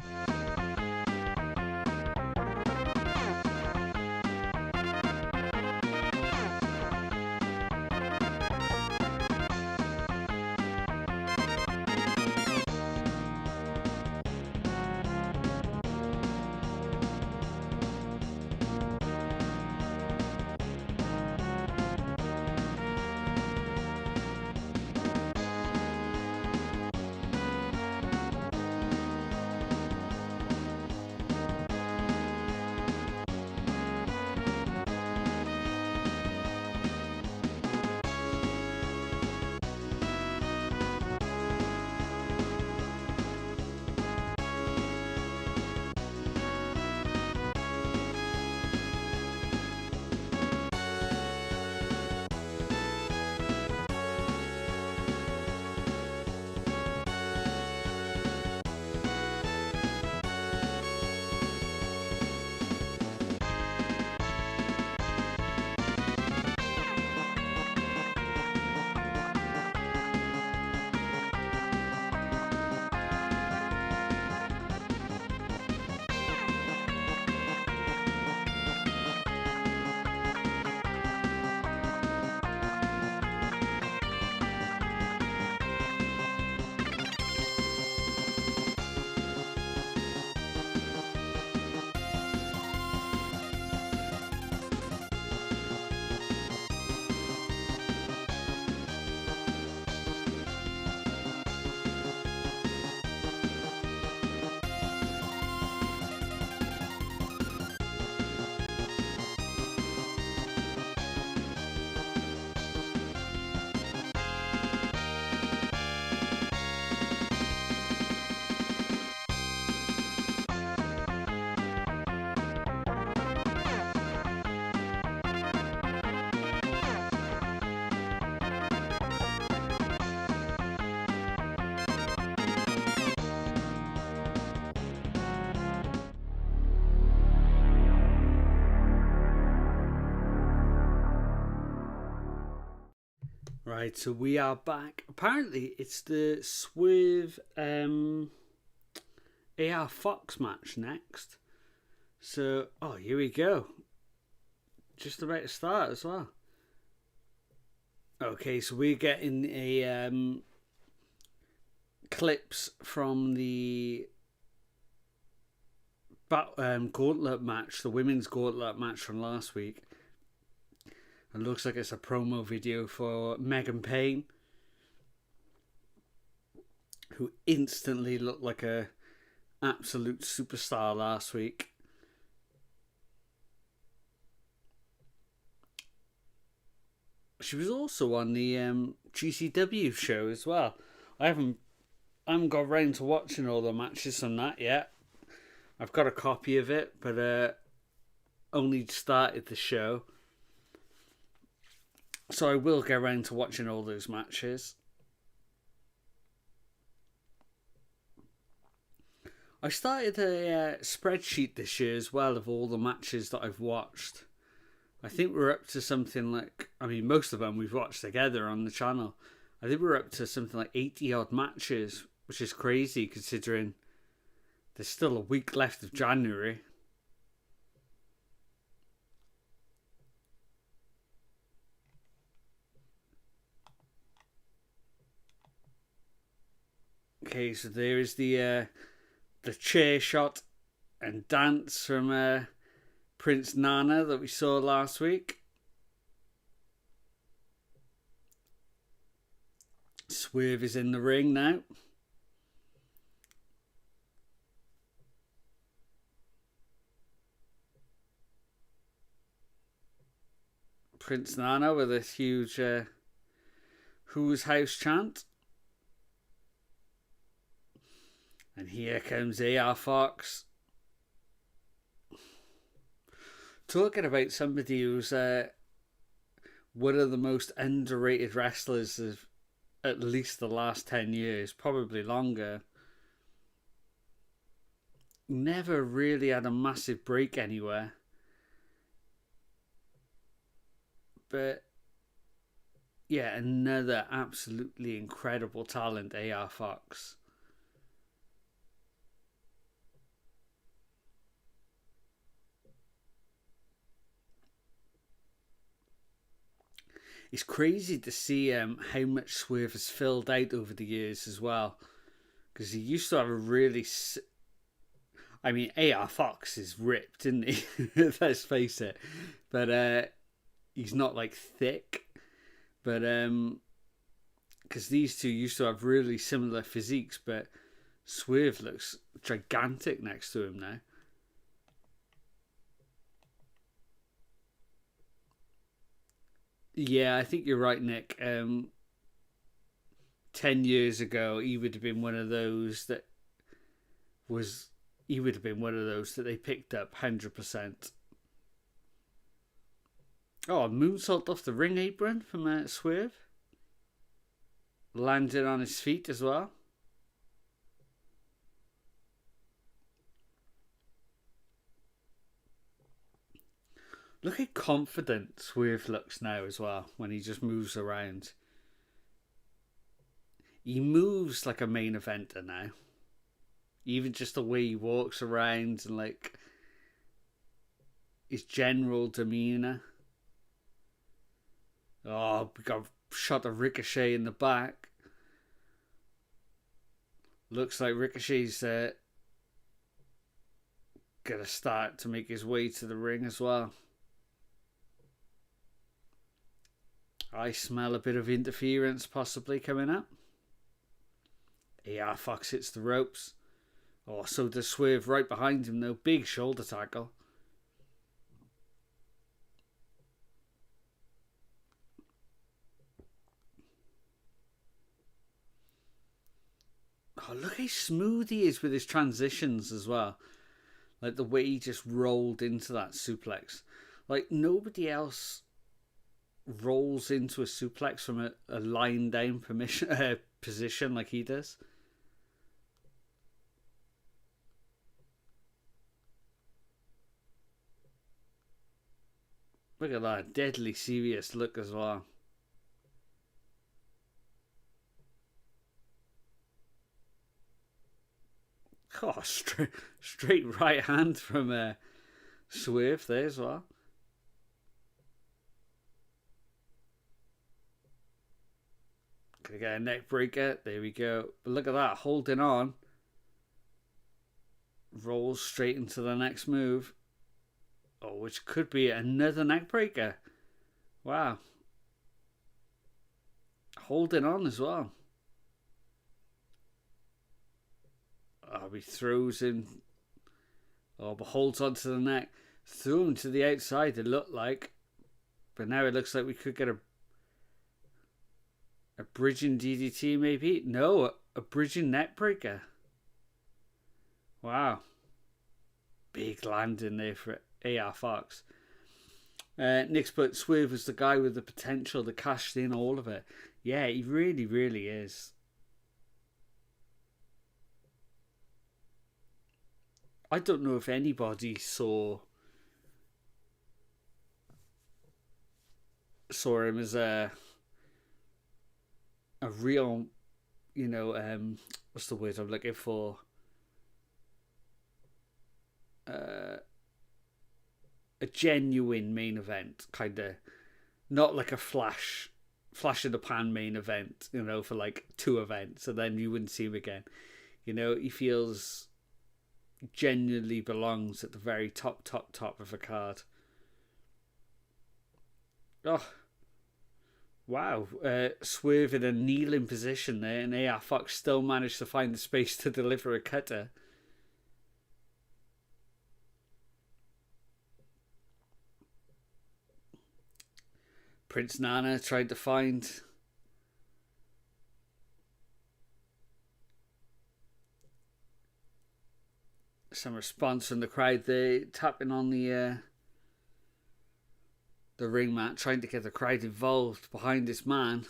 Right, so we are back. Apparently, it's the Swerve AR Fox match next. So, here we go. Just about to start as well. Okay, so we're getting a clips from the gauntlet match, the women's gauntlet match from last week. It looks like it's a promo video for Megan Payne, who instantly looked like a absolute superstar last week. She was also on the GCW show as well. I haven't got around to watching all the matches on that yet. I've got a copy of it, but only started the show. So I will get around to watching all those matches. I started a spreadsheet this year as well of all the matches that I've watched. I think we're up to something like, most of them we've watched together on the channel. I think we're up to something like 80 odd matches, which is crazy considering there's still a week left of January. Okay, so there is the chair shot and dance from Prince Nana that we saw last week. Swerve is in the ring now. Prince Nana with a huge Who's House chant. And here comes AR Fox. Talking about somebody who's one of the most underrated wrestlers of at least the last 10 years, probably longer. Never really had a massive break anywhere. But yeah, another absolutely incredible talent, AR Fox. It's crazy to see how much Swerve has filled out over the years as well. Because he used to have a really... AR Fox is ripped, isn't he? Let's face it. But he's not like thick. But because these two used to have really similar physiques, but Swerve looks gigantic next to him now. Yeah, I think you're right, Nick. 10 years ago, he would have been one of those that they picked up 100%. Oh, a moonsault off the ring apron from Swerve. Landed on his feet as well. Look how confident Swerve looks now as well when he just moves around. He moves like a main eventer now. Even just the way he walks around and like his general demeanour. Oh, we got a shot of Ricochet in the back. Looks like Ricochet's gonna start to make his way to the ring as well. I smell a bit of interference possibly coming up. AR Fox hits the ropes. Oh, so does Swerve right behind him though. Big shoulder tackle. Oh, look how smooth he is with his transitions as well. Like the way he just rolled into that suplex. Like nobody else rolls into a suplex from a lying down position like he does. Look at that deadly serious look as well. Oh, straight right hand from Swerve there as well. Gonna get a neck breaker. There we go. But look at that, holding on. Rolls straight into the next move. Oh, which could be another neck breaker. Wow. Holding on as well. Oh, he throws him. Oh, but holds onto the neck. Threw him to the outside, it looked like. But now it looks like we could get a bridging DDT maybe. No, a bridging neck breaker. Wow. Big landing there for AR Fox. Nick's put Swerve was the guy with the potential to cash in all of it. Yeah, he really, really is. I don't know if anybody saw him as a real, what's the word I'm looking for? A genuine main event, kind of, not like a flash in the pan main event, for like 2 events and then you wouldn't see him again. He feels genuinely belongs at the very top of a card. Oh, wow. Swerve in a kneeling position there, and AR Fox still managed to find the space to deliver a cutter. Prince Nana tried to find some response from the crowd there, tapping on the ring mat, trying to get the crowd involved behind this man.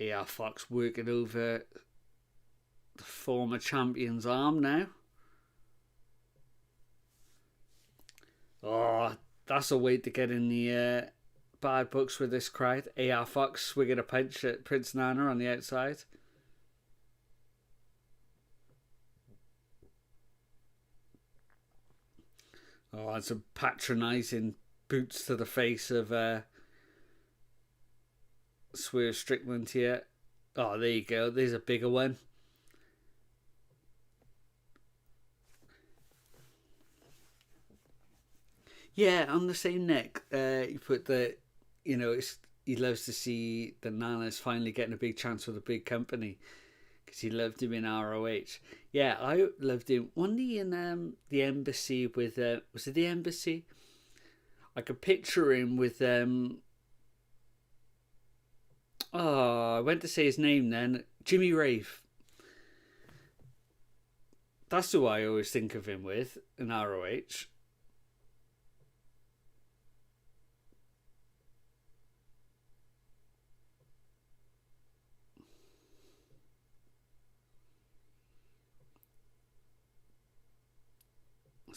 AR Fox working over the former champion's arm now. Oh, that's a way to get in the bad books with this crowd. AR Fox swinging a punch at Prince Nana on the outside. Oh, and some patronising boots to the face of Swerve Strickland here. Oh, there you go. There's a bigger one. Yeah, on the same neck, you put the, he loves to see the Nana's finally getting a big chance with a big company because he loved him in ROH. Yeah, I loved him. Wasn't he in the Embassy with, was it the Embassy? I could picture him with, I went to say his name then, Jimmy Rave. That's who I always think of him with in ROH.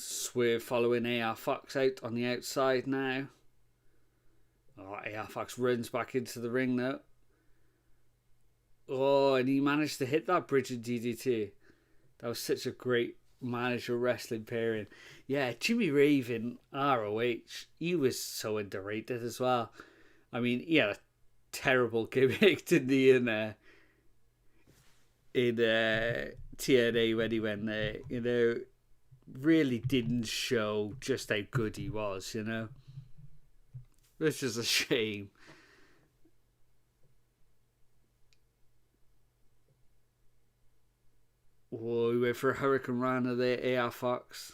Swerve following AR Fox out on the outside now. Oh, AR Fox runs back into the ring though. Oh, and he managed to hit that bridging DDT. That was such a great manager wrestling pairing. Yeah, Jimmy Raven, ROH, he was so underrated as well. I mean, he had a terrible gimmick, didn't he, in TNA when he went there, really didn't show just how good he was, Which is a shame. Oh, we went for a Hurricane Rana there, AR Fox.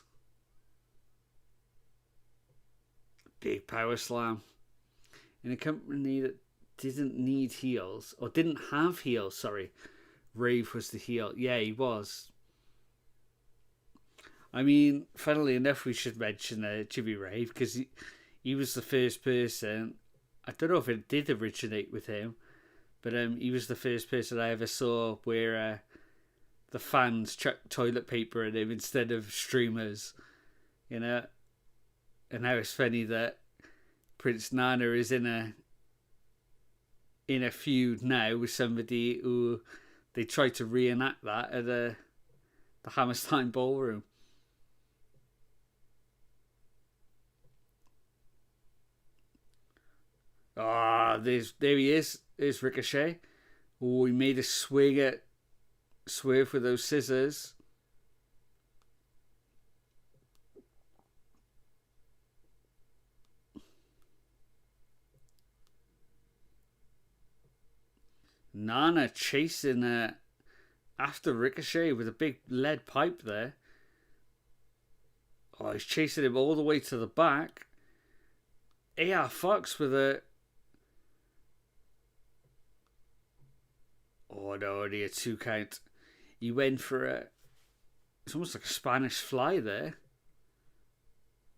Big power slam. In a company that didn't need heels, or didn't have heels, sorry. Rave was the heel. Yeah, he was. I mean, funnily enough, we should mention Jimmy Rave because he was the first person. I don't know if it did originate with him, but he was the first person I ever saw where the fans chucked toilet paper at him instead of streamers, And now it's funny that Prince Nana is in a in a feud now with somebody who they tried to reenact that at the Hammerstein Ballroom. There he is. There's Ricochet. Oh, he made a swing at Swerve with those scissors. Nana chasing after Ricochet with a big lead pipe there. Oh, he's chasing him all the way to the back. AR Fox with a... Oh no, only a 2 count. He went for a... It's almost like a Spanish fly there.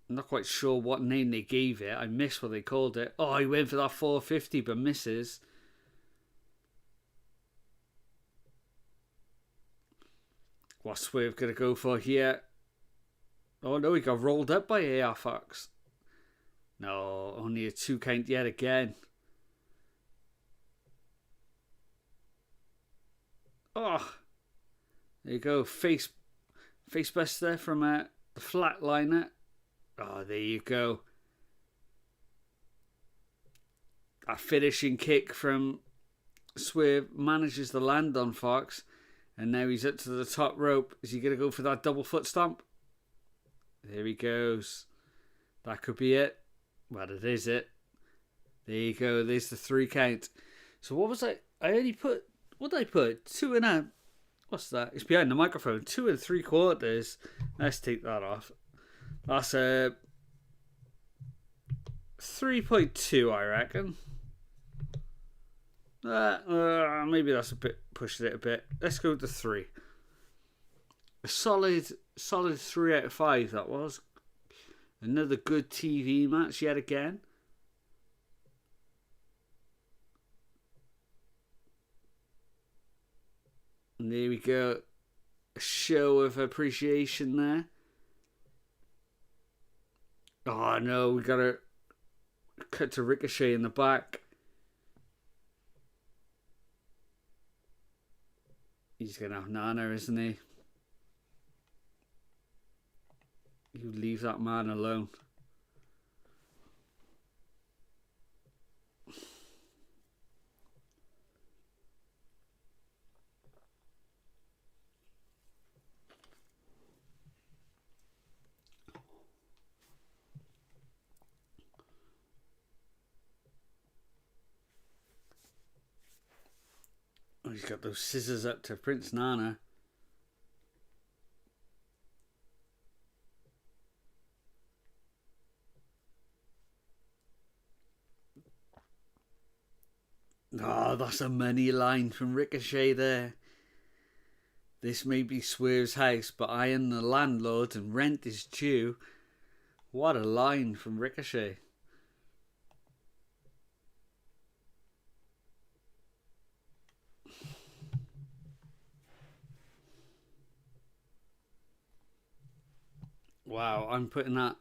I'm not quite sure what name they gave it. I missed what they called it. Oh, he went for that 450 but misses. What's Swerve going to go for here? Oh no, he got rolled up by AR Fox. No, only a 2 count yet again. Oh, there you go. Face buster from the flatliner. Oh, there you go. A finishing kick from Swerve manages to land on Fox. And now he's up to the top rope. Is he going to go for that double foot stomp? There he goes. That could be it. Well, it is it. There you go. There's the 3 count. So what was I only put... What did I put? 2 and a... What's that? It's behind the microphone. 2 3/4. Let's take that off. That's a 3.2, I reckon. Maybe that's a bit pushed it a bit. Let's go to 3. A solid 3 out of 5. That was another good TV match yet again. And there we go. A show of appreciation there. Oh no, we gotta cut to Ricochet in the back. He's gonna have Nana, isn't he? You leave that man alone. Oh, he's got those scissors up to Prince Nana. Oh, that's a money line from Ricochet there. This may be Swerve's house, but I am the landlord and rent is due. What a line from Ricochet. Wow, I'm putting that...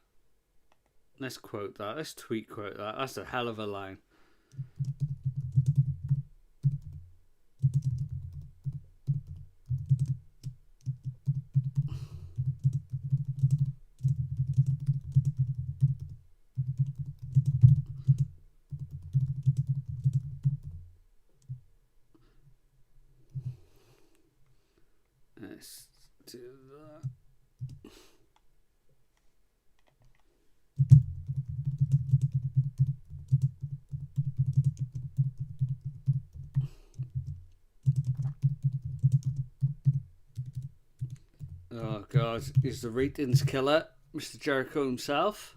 Let's quote that. Let's tweet quote that. That's a hell of a line. Let's do that. Oh God, is the ratings killer, Mr. Jericho himself?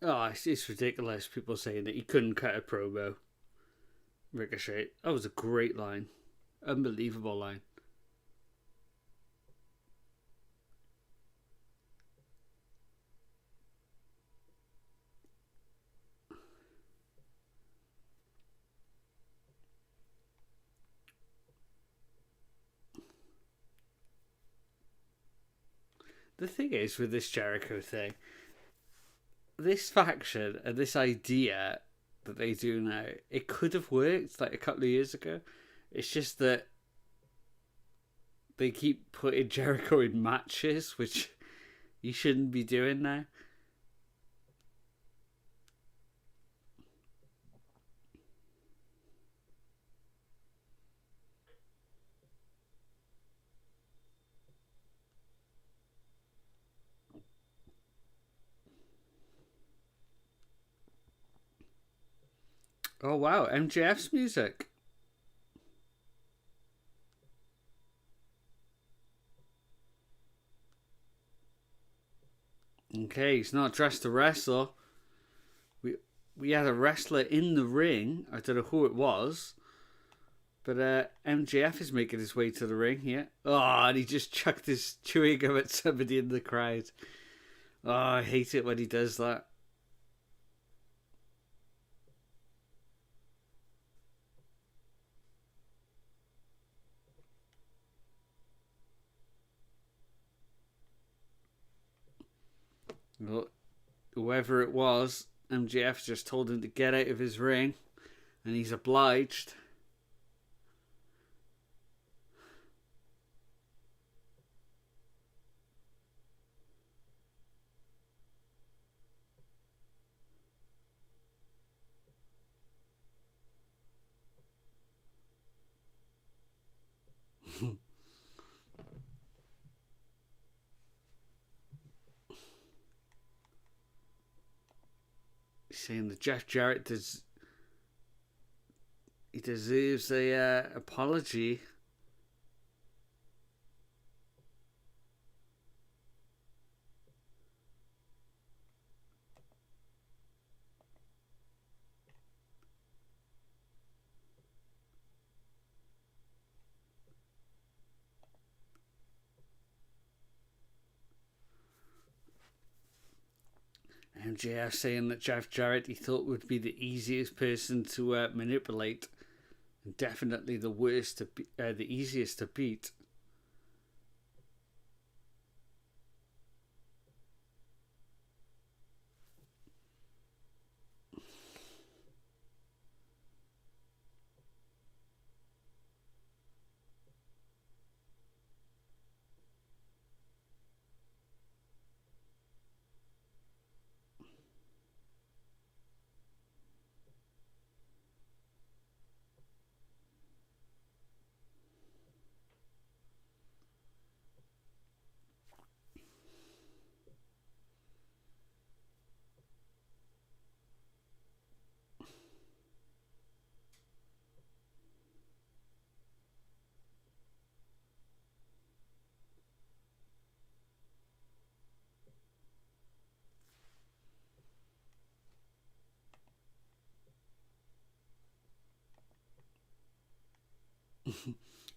Oh, it's ridiculous. People saying that he couldn't cut a promo. Ricochet. That was a great line. Unbelievable line. The thing is with this Jericho thing, this faction and this idea that they do now, it could have worked like a couple of years ago. It's just that they keep putting Jericho in matches, which you shouldn't be doing now. Oh wow, MJF's music. Okay, he's not dressed to wrestle. We we had a wrestler in the ring. I don't know who it was, but MJF is making his way to the ring here. Oh, and he just chucked his chewing gum at somebody in the crowd. Oh, I hate it when he does that. Well, whoever it was, MJF just told him to get out of his ring, and he's obliged. Saying that Jeff Jarrett he deserves a apology. MJF saying that Jeff Jarrett he thought would be the easiest person to manipulate, and definitely the worst to the easiest to beat.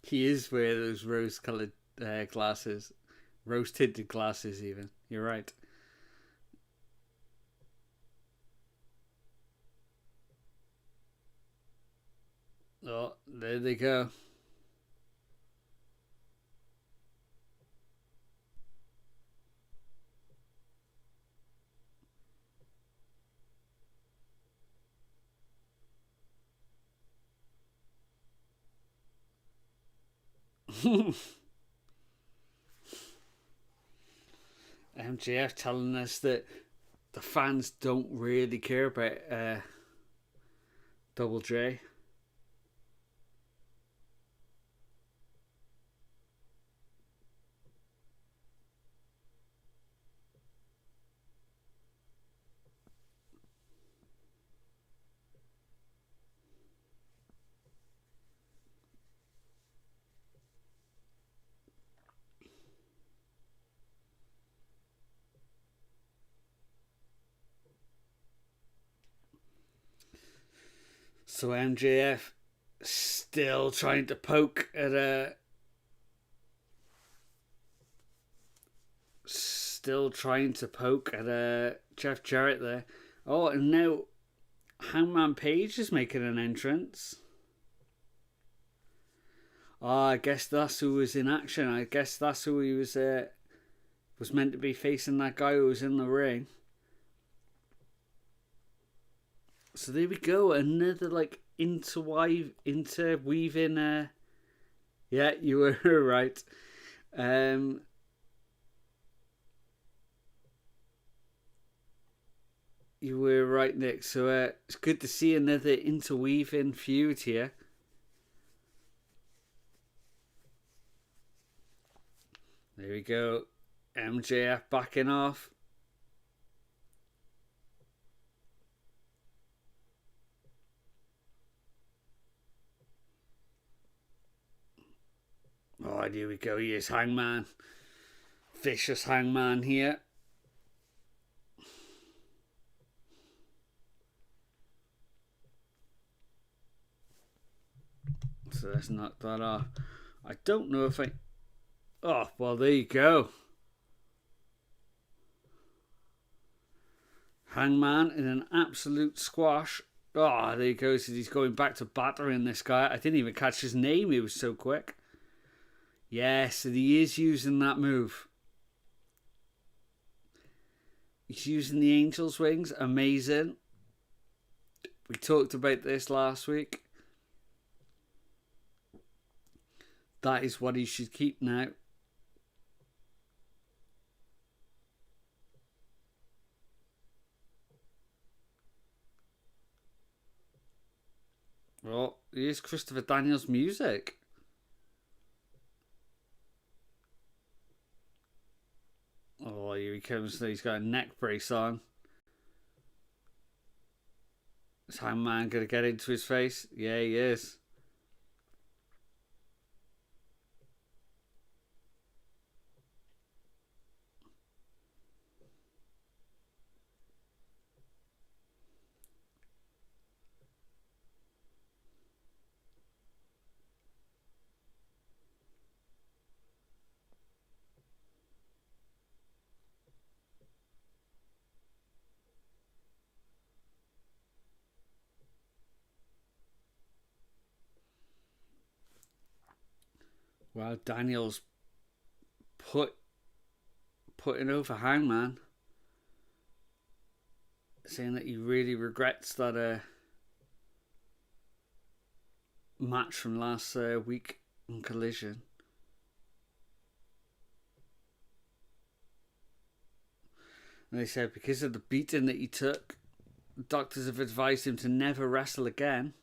He is wearing those rose-colored glasses, rose-tinted glasses. Even you're right. Oh, there they go. MJF telling us that the fans don't really care about Double J. So MJF still trying to poke at Jeff Jarrett there. Oh, and now Hangman Page is making an entrance. Oh, I guess that's who was in action. I guess that's who he was meant to be facing, that guy who was in the ring. So there we go. Another interweaving. Yeah, you were right. You were right, Nick. So it's good to see another interweaving feud here. There we go. MJF backing off. Oh, and here we go. Here's Hangman. Vicious Hangman here. So let's knock that off. I don't know if I... Oh, well, there you go. Hangman in an absolute squash. Oh, there he goes. He's going back to battering this guy. I didn't even catch his name. He was so quick. Yes, and he is using that move. He's using the Angel's Wings. Amazing. We talked about this last week. That is what he should keep now. Oh, here's Christopher Daniels' music. Oh, here he comes. He's got a neck brace on. Is Hangman going to get into his face? Yeah, he is. Well, Daniels putting over Hangman, saying that he really regrets that match from last week in Collision. And they said because of the beating that he took, doctors have advised him to never wrestle again.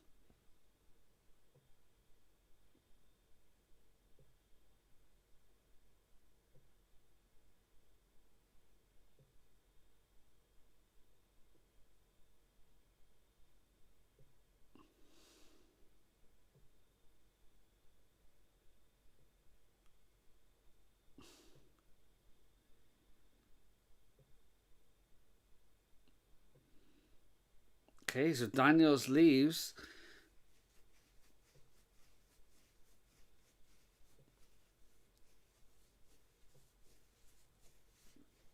Okay, so Daniels leaves.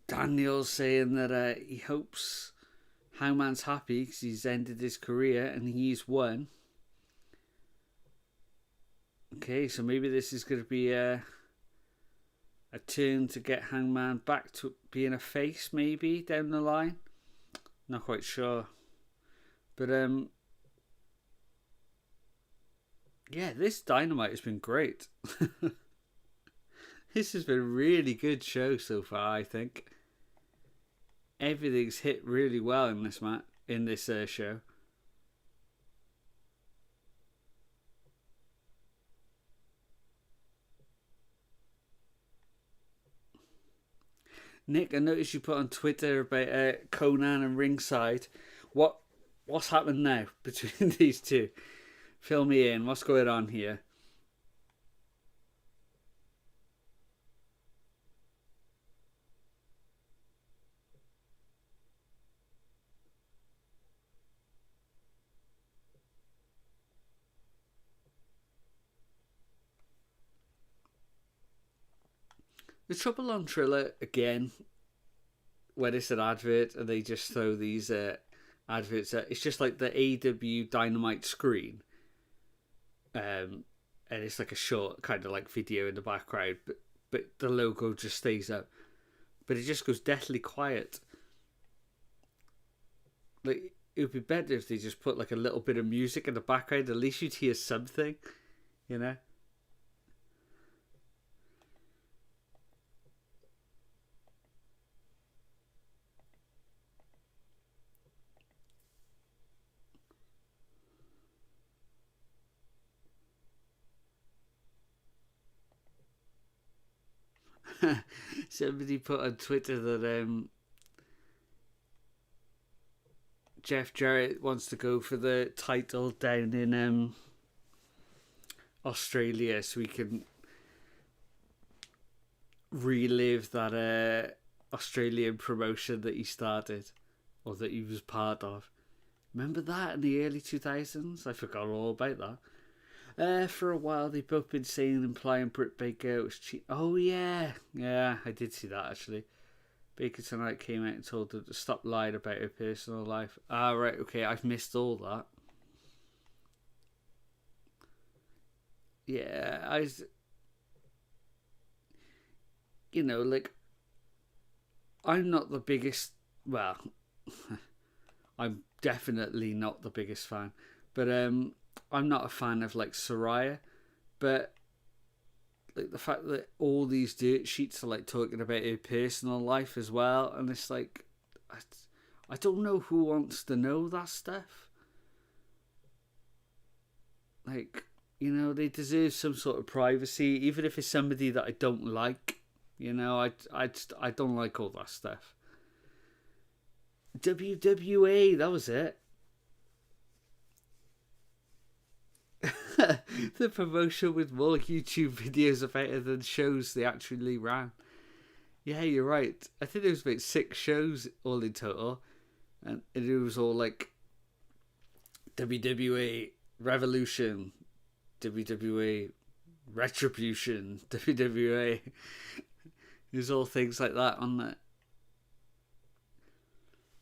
Daniels saying that he hopes Hangman's happy because he's ended his career and he's won. Okay, so maybe this is going to be a turn to get Hangman back to being a face, maybe down the line. Not quite sure. But yeah, this Dynamite has been great. This has been a really good show so far, I think. Everything's hit really well in this show. Nick, I noticed you put on Twitter about Conan and Ringside. What's happened now between these two? Fill me in. What's going on here? The trouble on Triller, again, when it's an advert and they just throw these adverts, it's just like the AEW Dynamite screen. And it's like a short kind of like video in the background, but the logo just stays up. But it just goes deathly quiet. Like, it would be better if they just put like a little bit of music in the background. At least you'd hear something, you know? Somebody put on Twitter that Jeff Jarrett wants to go for the title down in Australia so he can relive that Australian promotion that he started or that he was part of. Remember that in the early 2000s? I forgot all about that. For a while, they've both been saying, implying Britt Baker was cheating. Oh, yeah. Yeah, I did see that, actually. Baker tonight came out and told her to stop lying about her personal life. Ah, right, okay, I've missed all that. Yeah, you know, like, I'm not the biggest, well, I'm definitely not the biggest fan, but I'm not a fan of like Soraya, but like the fact that all these dirt sheets are like talking about her personal life as well, and it's like I don't know who wants to know that stuff. Like, you know, they deserve some sort of privacy, even if it's somebody that I don't like. You know, I don't like all that stuff. WWA, that was it. The promotion with more YouTube videos about it than shows they actually ran. Yeah, you're right. I think there was about 6 shows all in total, and it was all like WWA Revolution, WWA Retribution, WWA. There's all things like that on there.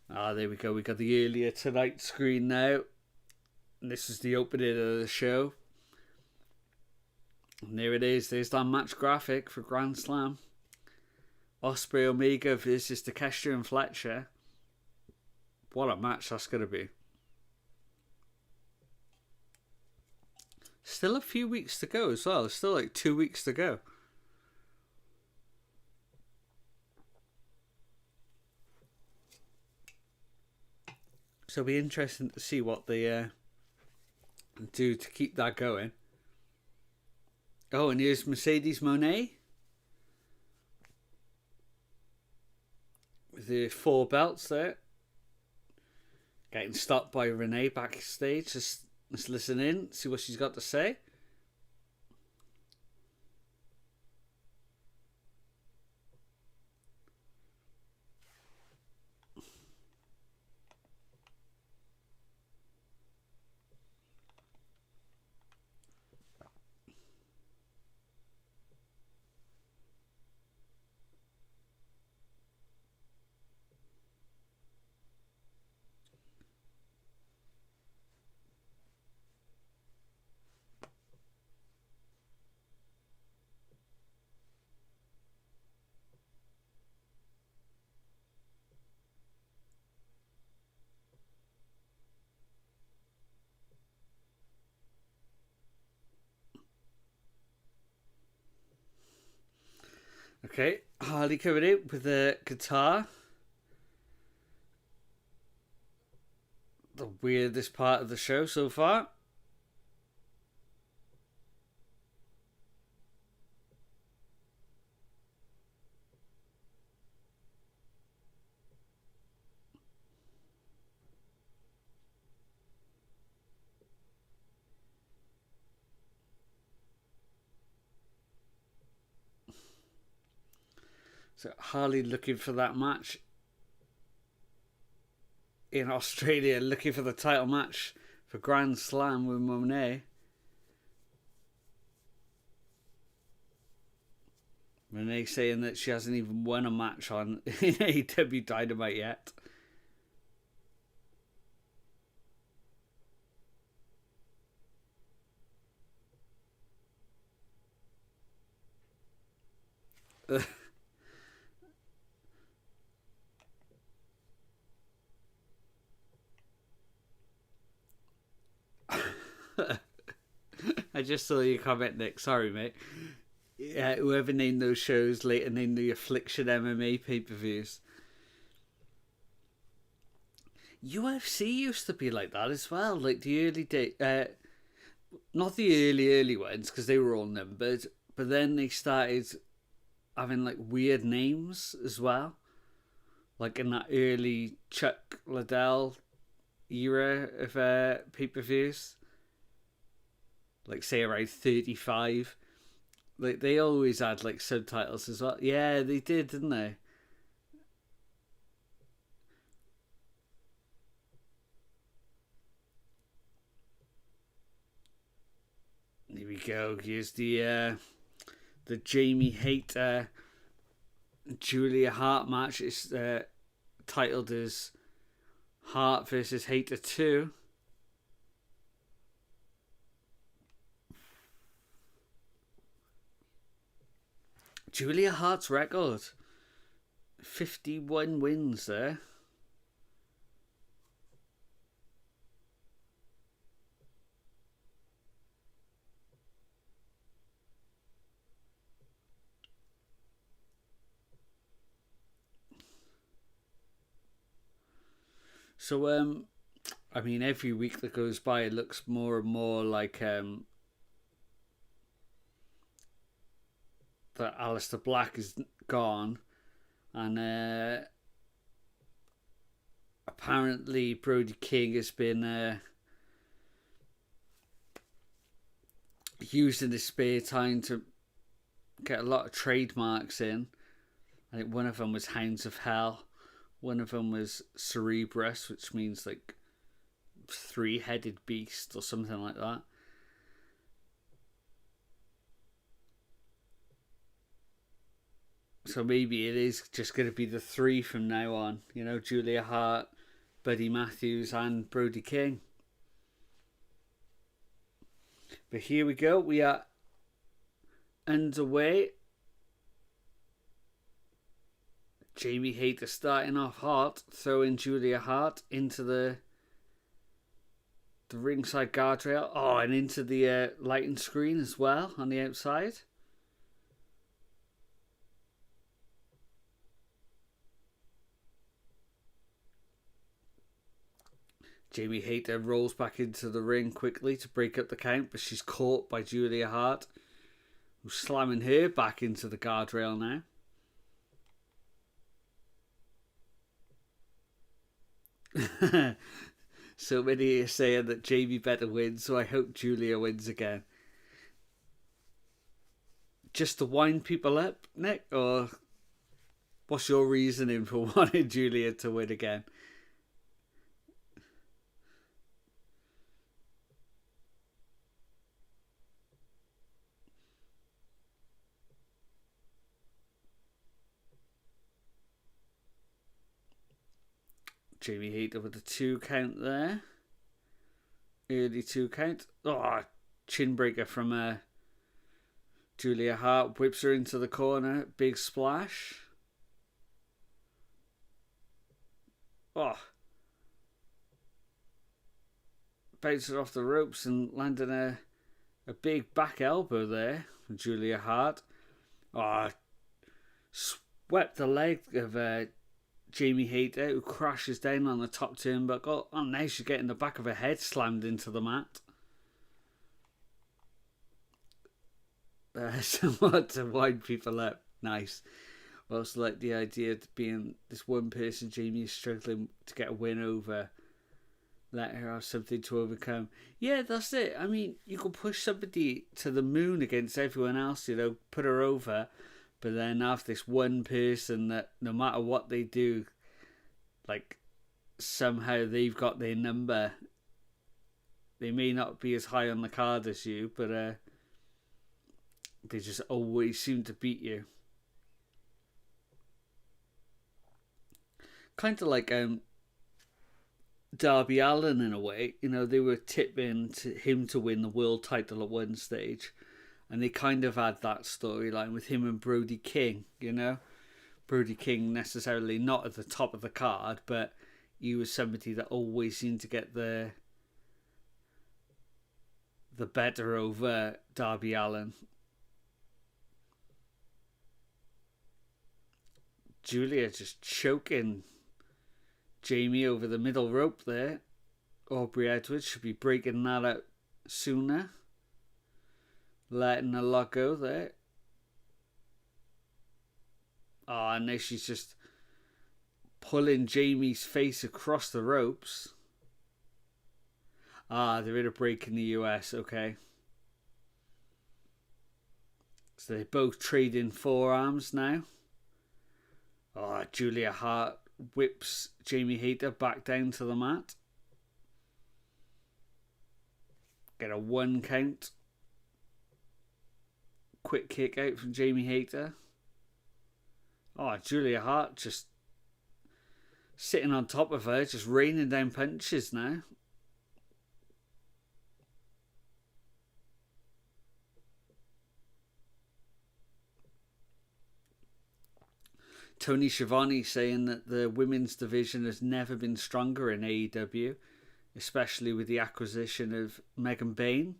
Ah, there we go. We got the earlier tonight screen now. And this is the opening of the show. And there it is. There's that match graphic for Grand Slam. Ospreay Omega versus Takeshita and Fletcher. What a match that's going to be. Still a few weeks to go as well. There's still like 2 weeks to go. So it'll be interesting to see what they do to keep that going. Oh, and here's Mercedes Moné with the 4 belts there. Getting stopped by Renee backstage. Let's listen in, see what she's got to say. Okay, Harley coming in with the guitar. The weirdest part of the show so far. So Harley looking for that match in Australia, looking for the title match for Grand Slam with Monet. Renee saying that she hasn't even won a match on in AEW Dynamite yet. I just saw your comment, Nick. Sorry, mate. Yeah, whoever named those shows later named the Affliction MMA pay-per-views. UFC used to be like that as well. Like the early day, not the early ones because they were all numbered, but then they started having like weird names as well. Like in that early Chuck Liddell era of pay-per-views. Like say around 35. Like they always had like subtitles as well. Yeah, they did, didn't they? Here we go. Here's the Jamie Hayter Julia Hart match. It's titled as Hart versus Hayter 2. Julia Hart's record, 51 wins there. So, I mean, every week that goes by, it looks more and more like that Aleister Black is gone, and apparently Brody King has been using his spare time to get a lot of trademarks in. I think one of them was Hounds of Hell. One of them was Cerebrus, which means like three-headed beast or something like that. So maybe it is just going to be the three from now on. You know, Julia Hart, Buddy Matthews, and Brody King. But here we go. We are underway. Jamie Hayter starting off hot, throwing Julia Hart into the ringside guardrail. Oh, and into the lighting screen as well on the outside. Jamie Hayter rolls back into the ring quickly to break up the count, but she's caught by Julia Hart, who's slamming her back into the guardrail now. So many are saying that Jamie better win, so I hope Julia wins again. Just to wind people up, Nick? Or what's your reasoning for wanting Julia to win again? Jamie Hayter with a 2 count there. Early 2 count. Oh, chin breaker from Julia Hart. Whips her into the corner. Big splash. Oh. Bounced it off the ropes and landed a big back elbow there from Julia Hart. Oh, swept the leg of Jamie Hayter, who crashes down on the top turnbuckle. Oh, now she's getting the back of her head slammed into the mat. Somewhat to wind people up. Nice. I also like the idea of being this one person Jamie is struggling to get a win over. Let her have something to overcome. Yeah, that's it. I mean, you can push somebody to the moon against everyone else, you know, put her over. But then have this one person that no matter what they do, like somehow they've got their number. They may not be as high on the card as you, but they just always seem to beat you. Kind of like Darby Allin in a way. You know, they were tipping him to win the world title at one stage, and they kind of had that storyline with him and Brody King. You know, Brody King necessarily not at the top of the card, but he was somebody that always seemed to get the better over Darby Allin. Julia just choking Jamie over the middle rope there. Aubrey Edwards should be breaking that out sooner. Letting a lot go there. Oh, and now she's just pulling Jamie's face across the ropes. Ah, they're in a break in the US, okay. So they both trade in forearms now. Oh, Julia Hart whips Jamie Hayter back down to the mat. Get a 1 count. Quick kick out from Jamie Hayter. Oh, Julia Hart just sitting on top of her, just raining down punches now. Tony Schiavone saying that the women's division has never been stronger in AEW, especially with the acquisition of Megan Bayne.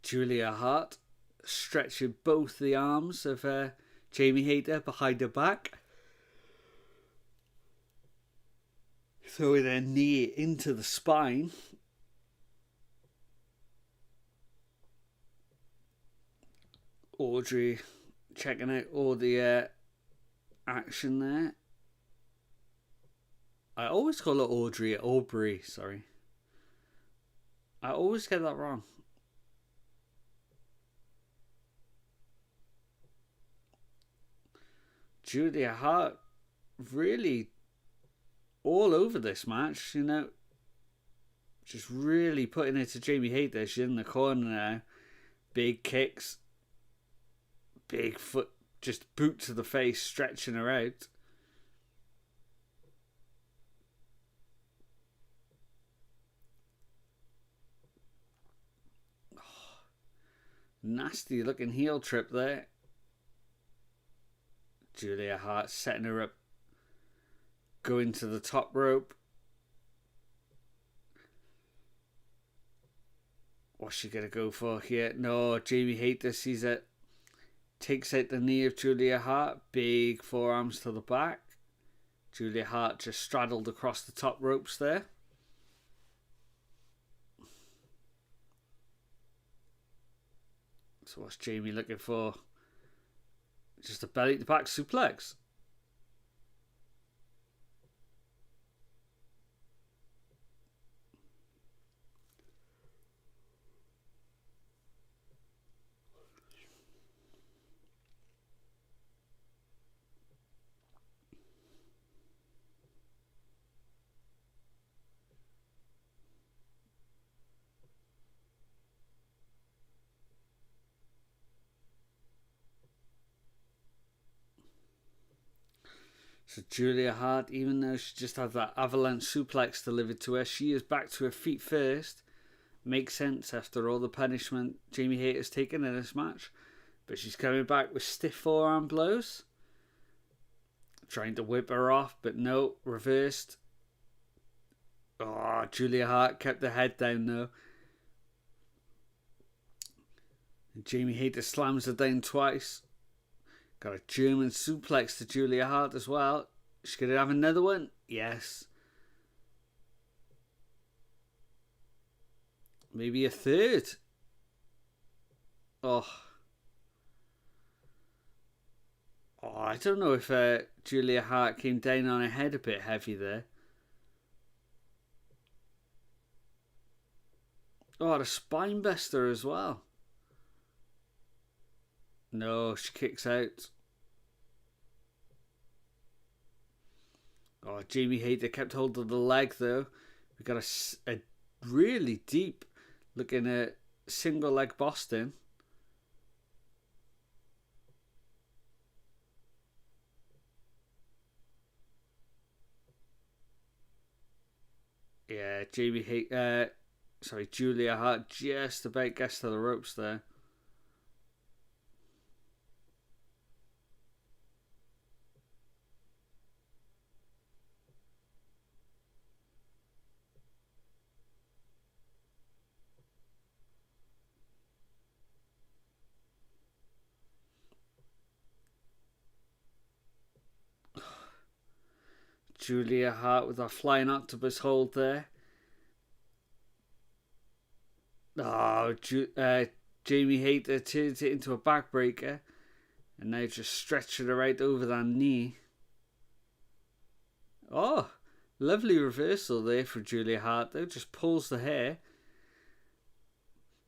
Julia Hart stretching both the arms of Jamie Hayter behind her back. Throwing her knee into the spine. Audrey checking out all the action there. I always call her Audrey Aubrey, sorry. I always get that wrong. Julia Hart really all over this match, you know. Just really putting it to Jamie Hayter. She's in the corner now. Big kicks. Big foot, just boot to the face, stretching her out. Oh, nasty looking heel trip there. Julia Hart setting her up. Going to the top rope. What's she going to go for here? No, Jamie Hayter sees it. Takes out the knee of Julia Hart. Big forearms to the back. Julia Hart just straddled across the top ropes there. So what's Jamie looking for? Just a belly to back suplex. So Julia Hart, even though she just had that avalanche suplex delivered to her, she is back to her feet first. Makes sense after all the punishment Jamie Hayter's taken in this match. But she's coming back with stiff forearm blows. Trying to whip her off, but no, reversed. Oh, Julia Hart kept her head down though. And Jamie Hayter slams her down twice. Got a German suplex to Julia Hart as well. She's going to have another one. Yes. Maybe a third. Oh, I don't know if Julia Hart came down on her head a bit heavy there. Oh, the spine buster as well. No, she kicks out. Oh, Jamie Hayter kept hold of the leg though. We got a really deep looking at single leg Boston. Yeah, Julia Hart just about gets to the ropes there. Julia Hart with a flying octopus hold there. Oh, Jamie Hayter turns it into a backbreaker. And now just stretching her right over that knee. Oh, lovely reversal there for Julia Hart though. Just pulls the hair.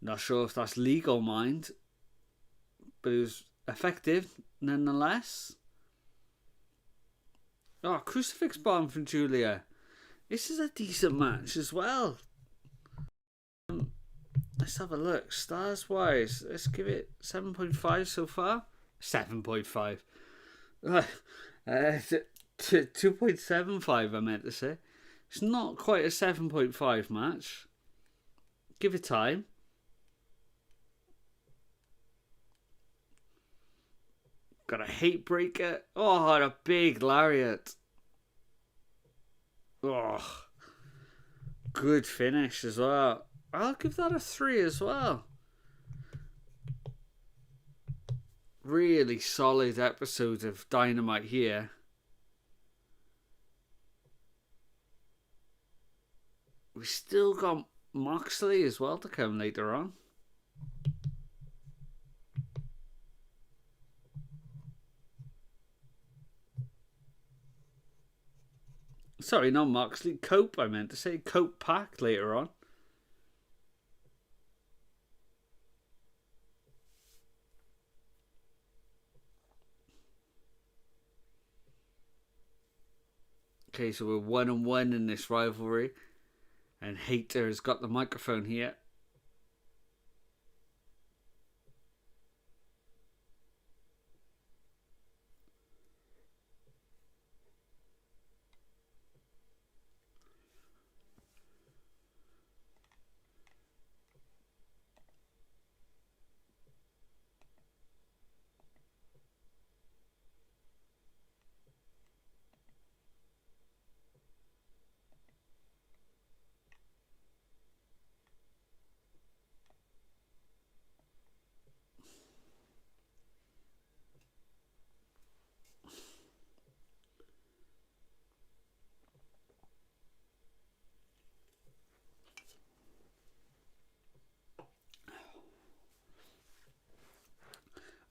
Not sure if that's legal, mind. But it was effective nonetheless. Oh, crucifix bomb from Julia. This is a decent match as well. Let's have a look. Stars wise, let's give it 7.5 so far. 7.5. 2.75 I meant to say. It's not quite a 7.5 match. Give it time. Got a hate breaker. Oh, and a big lariat. Oh, good finish as well. I'll give that a 3 as well. Really solid episode of Dynamite here. We still got Moxley as well to come later on. Sorry, not Moxley. Cope, I meant to say. Cope Pack later on. Okay, so we're 1-1 in this rivalry. And Hayter has got the microphone here.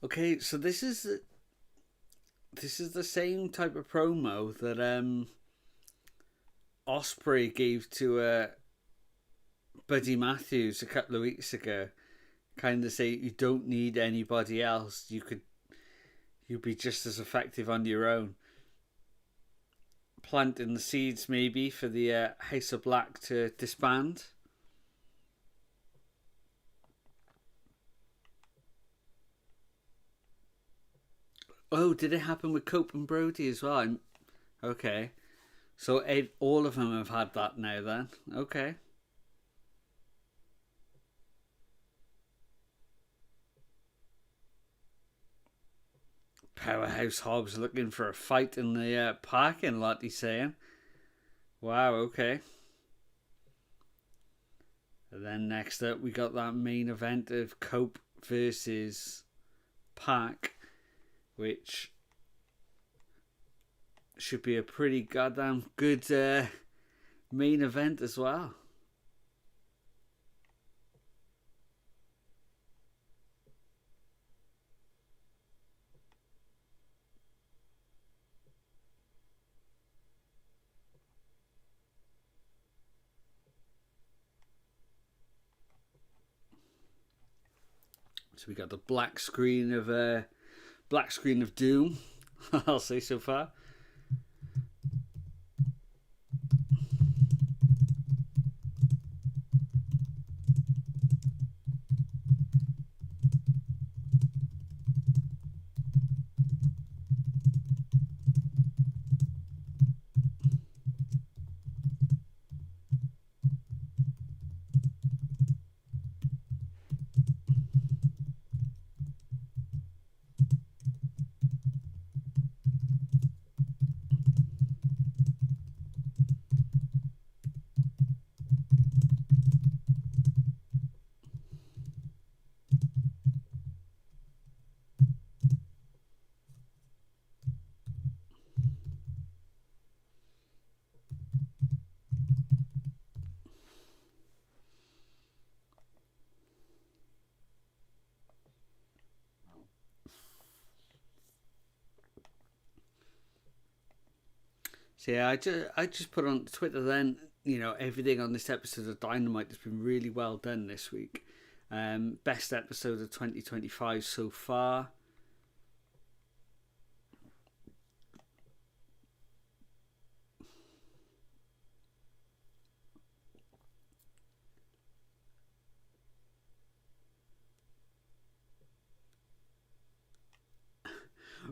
Okay, so this is the same type of promo that Ospreay gave to Buddy Matthews a couple of weeks ago. Kind of say you don't need anybody else. You'd be just as effective on your own. Planting the seeds maybe for the House of Black to disband. Oh, did it happen with Cope and Brody as well? Okay. So all of them have had that now then. Okay. Powerhouse Hobbs looking for a fight in the parking lot, he's saying. Wow, okay. And then next up, we got that main event of Cope versus Pac, which should be a pretty goddamn good main event as well. So we got the black screen of doom. I'll say so far. So yeah, I just put on Twitter then, everything on this episode of Dynamite has been really well done this week. Best episode of 2025 so far.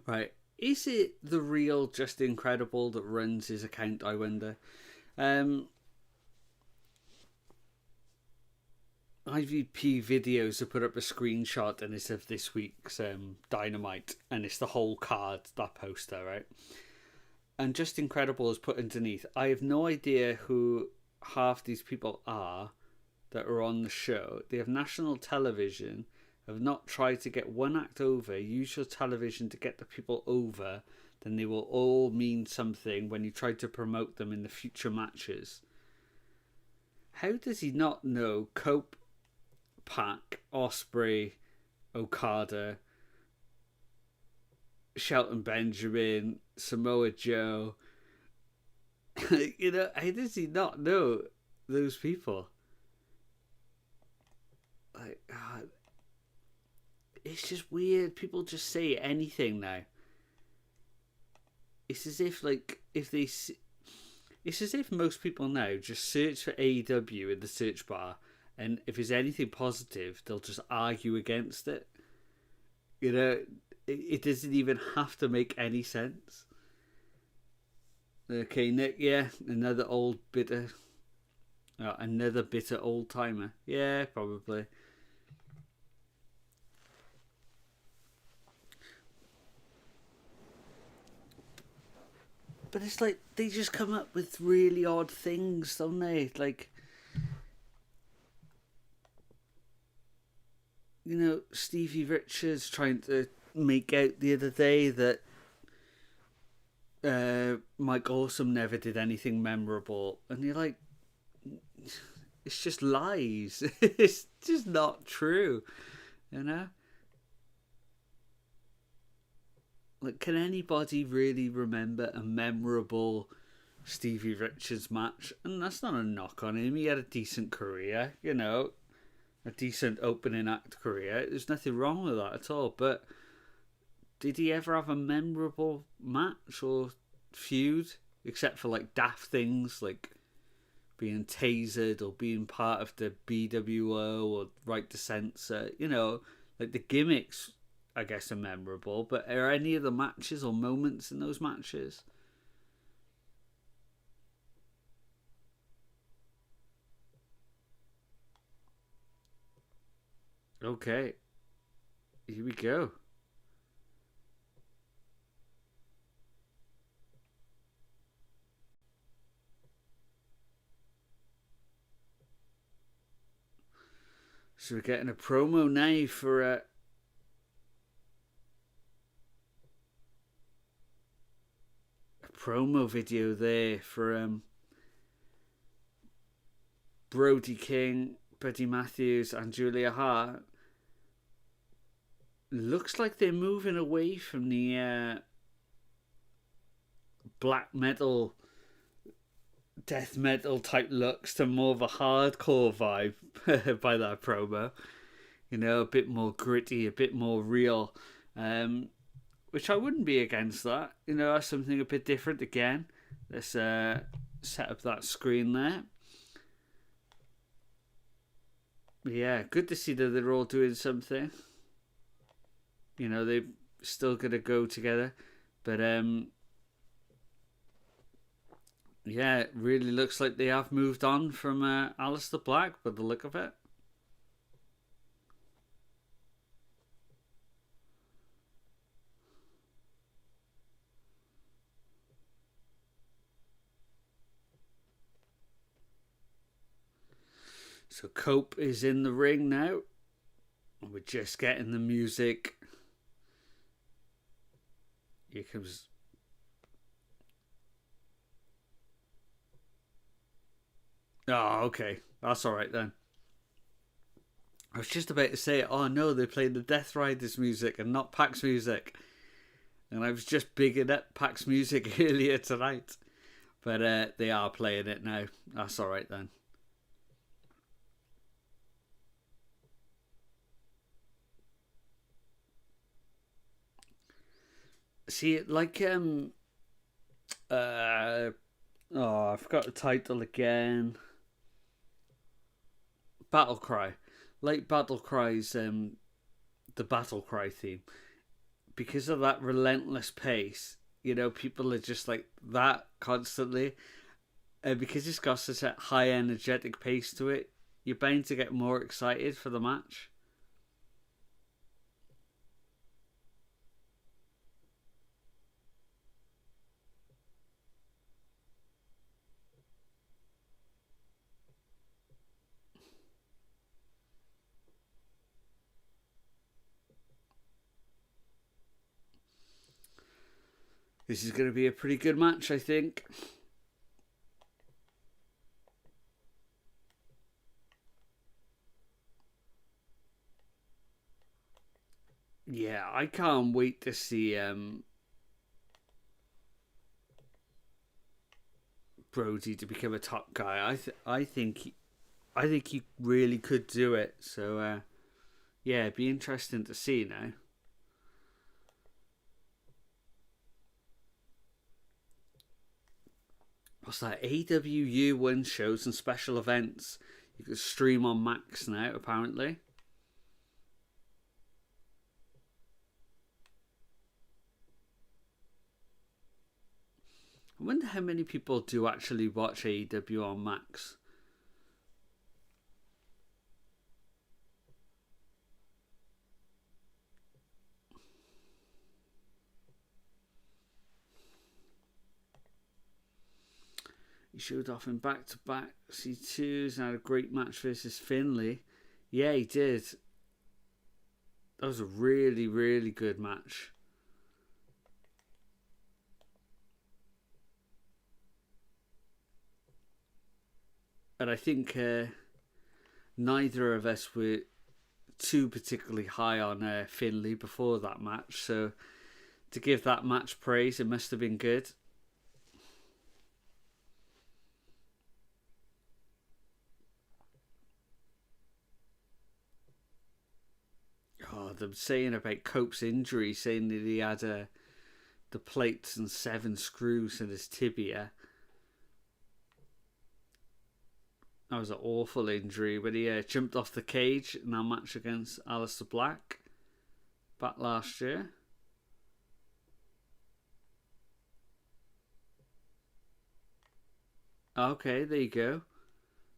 Right. Is it the real Just Incredible that runs his account, I wonder? IVP Videos have put up a screenshot and it's of this week's Dynamite, and it's the whole card, that poster, right? And Just Incredible is put underneath. I have no idea who half these people are that are on the show. They have national television, have not tried to get one act over. Use your television to get the people over, then they will all mean something when you try to promote them in the future matches. How does he not know Cope, Pac, Osprey, Okada, Shelton Benjamin, Samoa Joe? How does he not know those people? Like, God, it's just weird. People just say anything now. It's as if, it's as if most people now just search for AEW in the search bar, and if there's anything positive, they'll just argue against it. It doesn't even have to make any sense. Okay, Nick, yeah, another bitter old timer. Yeah, probably. But it's like they just come up with really odd things, don't they? Like, Stevie Richards trying to make out the other day that Mike Awesome never did anything memorable. And you're like, it's just lies. It's just not true, Like, can anybody really remember a memorable Stevie Richards match? And that's not a knock on him. He had a decent career, a decent opening act career. There's nothing wrong with that at all. But did he ever have a memorable match or feud? Except for, like, daft things like being tasered or being part of the BWO or Right to Censor. Like, the gimmicks, I guess, are memorable, but are any of the matches or moments in those matches? Okay, here we go. So we're getting a promo now for a promo video there for Brody King, Buddy Matthews, and Julia Hart. Looks like they're moving away from the black metal, death metal type looks to more of a hardcore vibe by that promo. A bit more gritty, a bit more real. Which I wouldn't be against that. That's something a bit different again. Let's set up that screen there. But yeah, good to see that they're all doing something. They're still going to go together. But yeah, it really looks like they have moved on from Aleister Black by the look of it. So Cope is in the ring now. We're just getting the music. Here comes... Oh, okay. That's alright then. I was just about to say, oh no, they played the Death Riders music and not Pac's music. And I was just bigging up Pac's music earlier tonight. But they are playing it now. That's all right then. See, like I forgot the title again. Battle Cry, like Battle Cry's the Battle Cry theme, because of that relentless pace. You know, people are just like that constantly, and because it's got such a high energetic pace to it, you're bound to get more excited for the match. This is going to be a pretty good match, I think. Yeah, I can't wait to see Brody to become a top guy. I think he really could do it. So yeah, it'd be interesting to see now. What's that? AEW win shows and special events. You can stream on Max now, apparently. I wonder how many people do actually watch AEW on Max. He showed off in back-to-back C2s and had a great match versus Finlay. Yeah, he did. That was a really, really good match. And I think neither of us were too particularly high on Finlay before that match. So to give that match praise, it must have been good. Oh, them saying about Cope's injury, saying that he had the plates and 7 screws in his tibia. That was an awful injury, but he jumped off the cage in that match against Aleister Black back last year. Okay, there you go.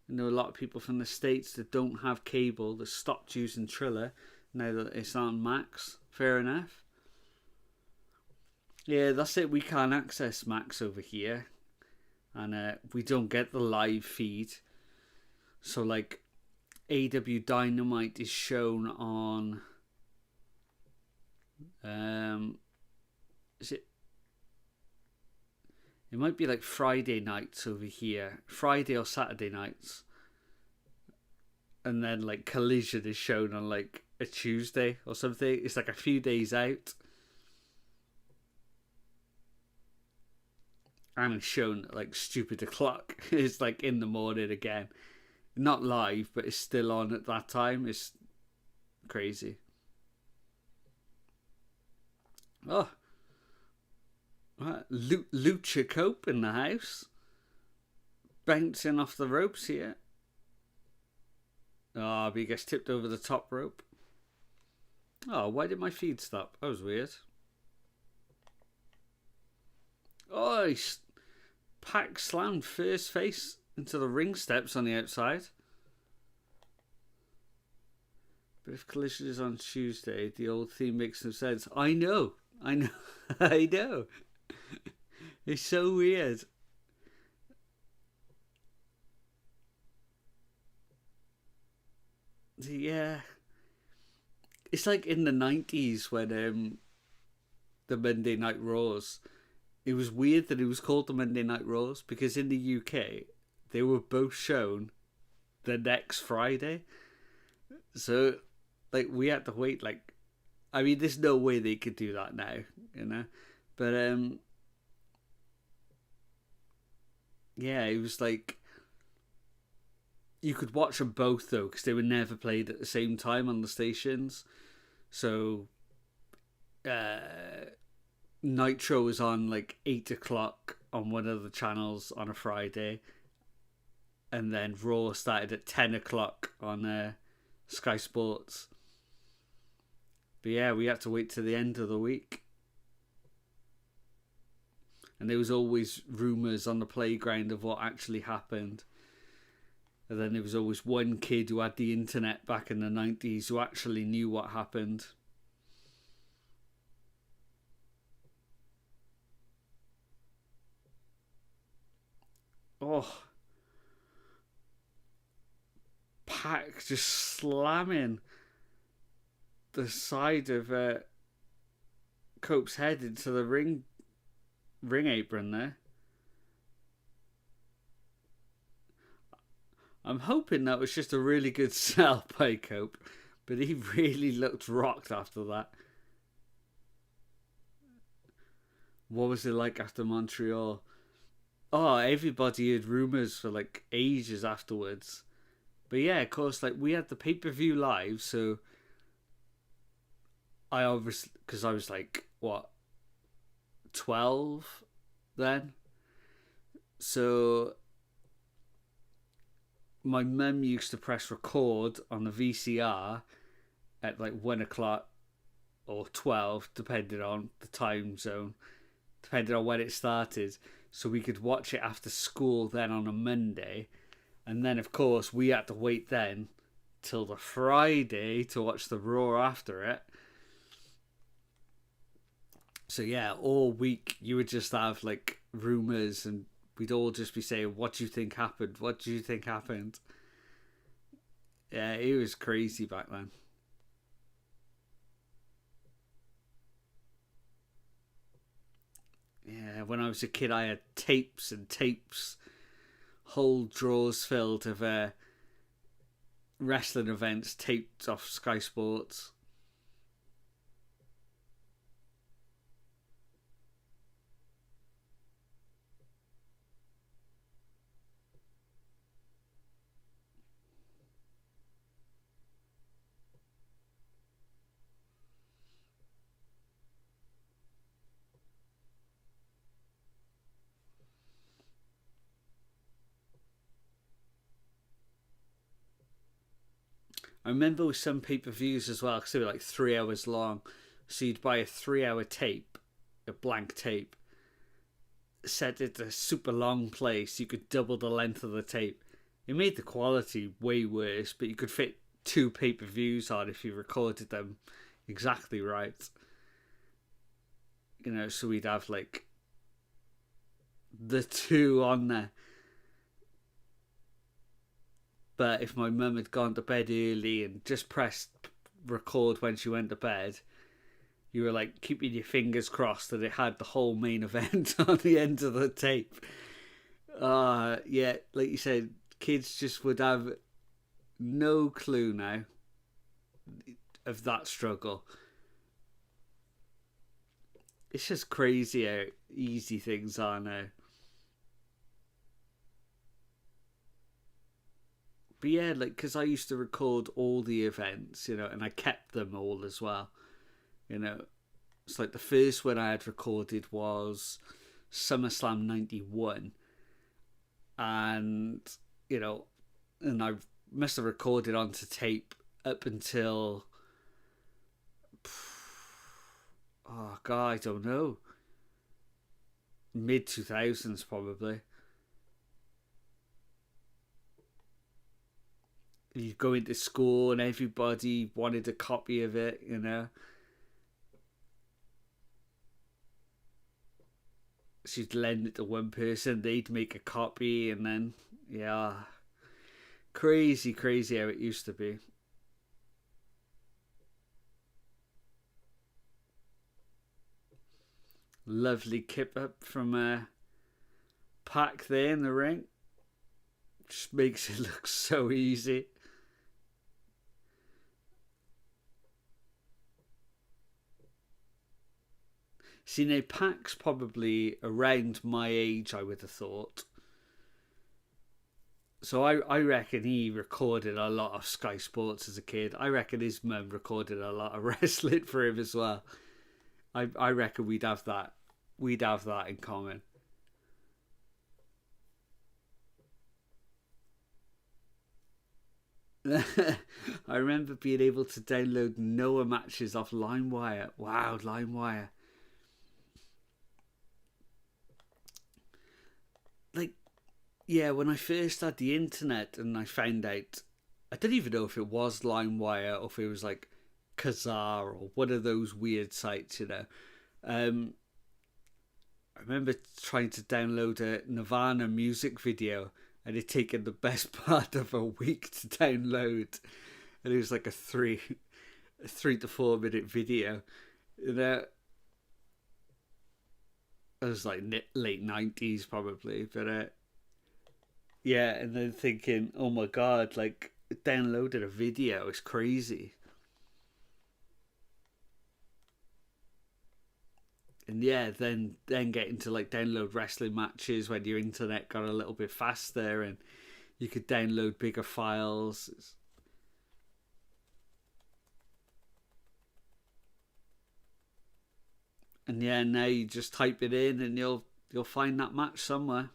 I know a lot of people from the States that don't have cable that stopped using Triller now that it's on Max. Fair enough. Yeah, that's it. We can't access Max over here, and we don't get the live feed. So, like, AEW Dynamite is shown on. Is it? It might be like Friday nights over here, Friday or Saturday nights, and then like Collision is shown on like a Tuesday or something. It's like a few days out, and it's shown at like stupid o'clock. It's like in the morning again, not live, but it's still on at that time. It's crazy. Oh, Lucha Cope in the house, bouncing off the ropes here. Oh, but he gets tipped over the top rope. Oh, why did my feed stop? That was weird. Oh, he Pac slammed first face into the ring steps on the outside. But if Collision is on Tuesday, the old theme makes no sense. I know. I know. It's so weird. Yeah. It's like in the 90s when the Monday Night Raws. It was weird that it was called the Monday Night Raws because in the UK they were both shown the next Friday. So like we had to wait like I mean there's no way they could do that now, you know. But Yeah, it was like you could watch them both though, because they were never played at the same time on the stations. So Nitro was on like 8 o'clock on one of the channels on a Friday, and then Raw started at 10 o'clock on Sky Sports. But yeah, we had to wait to the end of the week. And there was always rumours on the playground of what actually happened. And then there was always one kid who had the internet back in the 90s who actually knew what happened. Oh, Pac just slamming the side of Cope's head into the ring apron there. I'm hoping that was just a really good sell by Cope, but he really looked rocked after that. What was it like after Montreal? Oh, everybody had rumours for like ages afterwards. But yeah, of course, like we had the pay-per-view live, so I obviously, because I was like, what, 12 then? So my mum used to press record on the VCR at like 1 o'clock or 12, depending on the time zone, depending on when it started. So we could watch it after school then on a Monday. And then, of course, we had to wait then till the Friday to watch the Raw after it. So yeah, all week you would just have like rumours and we'd all just be saying, what do you think happened? What do you think happened? Yeah, it was crazy back then. Yeah, when I was a kid, I had tapes and tapes, whole drawers filled of wrestling events taped off Sky Sports. I remember with some pay-per-views as well, because they were like 3 hours long. So you'd buy a 3 hour tape, a blank tape, set it a super long place. You could double the length of the tape. It made the quality way worse, but you could fit two pay-per-views on if you recorded them exactly right. You know, so we'd have like the two on there. But if my mum had gone to bed early and just pressed record when she went to bed, you were like keeping your fingers crossed that it had the whole main event on the end of the tape. Yeah, like you said, kids just would have no clue now of that struggle. It's just crazy how easy things are now. But yeah, like, because I used to record all the events, you know, and I kept them all as well. You know, it's like the first one I had recorded was SummerSlam 91. And, you know, and I must have recorded onto tape up until, oh, God, I don't know, mid 2000s probably. You go into school and everybody wanted a copy of it, you know. She'd lend it to one person, they'd make a copy, and then, yeah, crazy, crazy how it used to be. Lovely kip up from Pac there in the ring. Just makes it look so easy. See, now Pac's probably around my age, I would have thought. So I reckon he recorded a lot of Sky Sports as a kid. I reckon his mum recorded a lot of wrestling for him as well. I reckon we'd have that. We'd have that in common. I remember being able to download Noah matches off LimeWire. Wow, LimeWire. Like, yeah, when I first had the internet and I found out, I didn't even know if it was LimeWire or if it was like Kazaa or one of those weird sites, you know. Um, I remember trying to download a Nirvana music video and it taken the best part of a week to download. And it was like a 3 to 4 minute video. You know, it was like late 90s probably, but yeah, and then thinking, oh my god, like downloaded a video is crazy. And yeah, then getting to like download wrestling matches when your internet got a little bit faster and you could download bigger files. And yeah, now you just type it in and you'll find that match somewhere.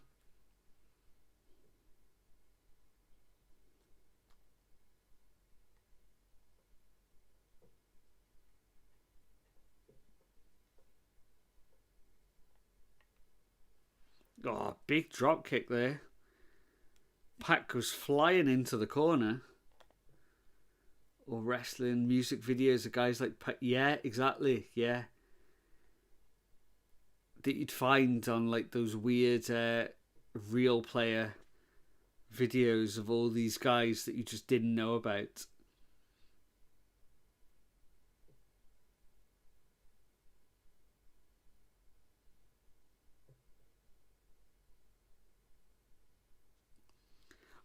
Oh, big drop kick there. Pac goes flying into the corner. Or wrestling music videos of guys like Pac. Yeah, exactly. Yeah, that you'd find on like those weird real player videos of all these guys that you just didn't know about.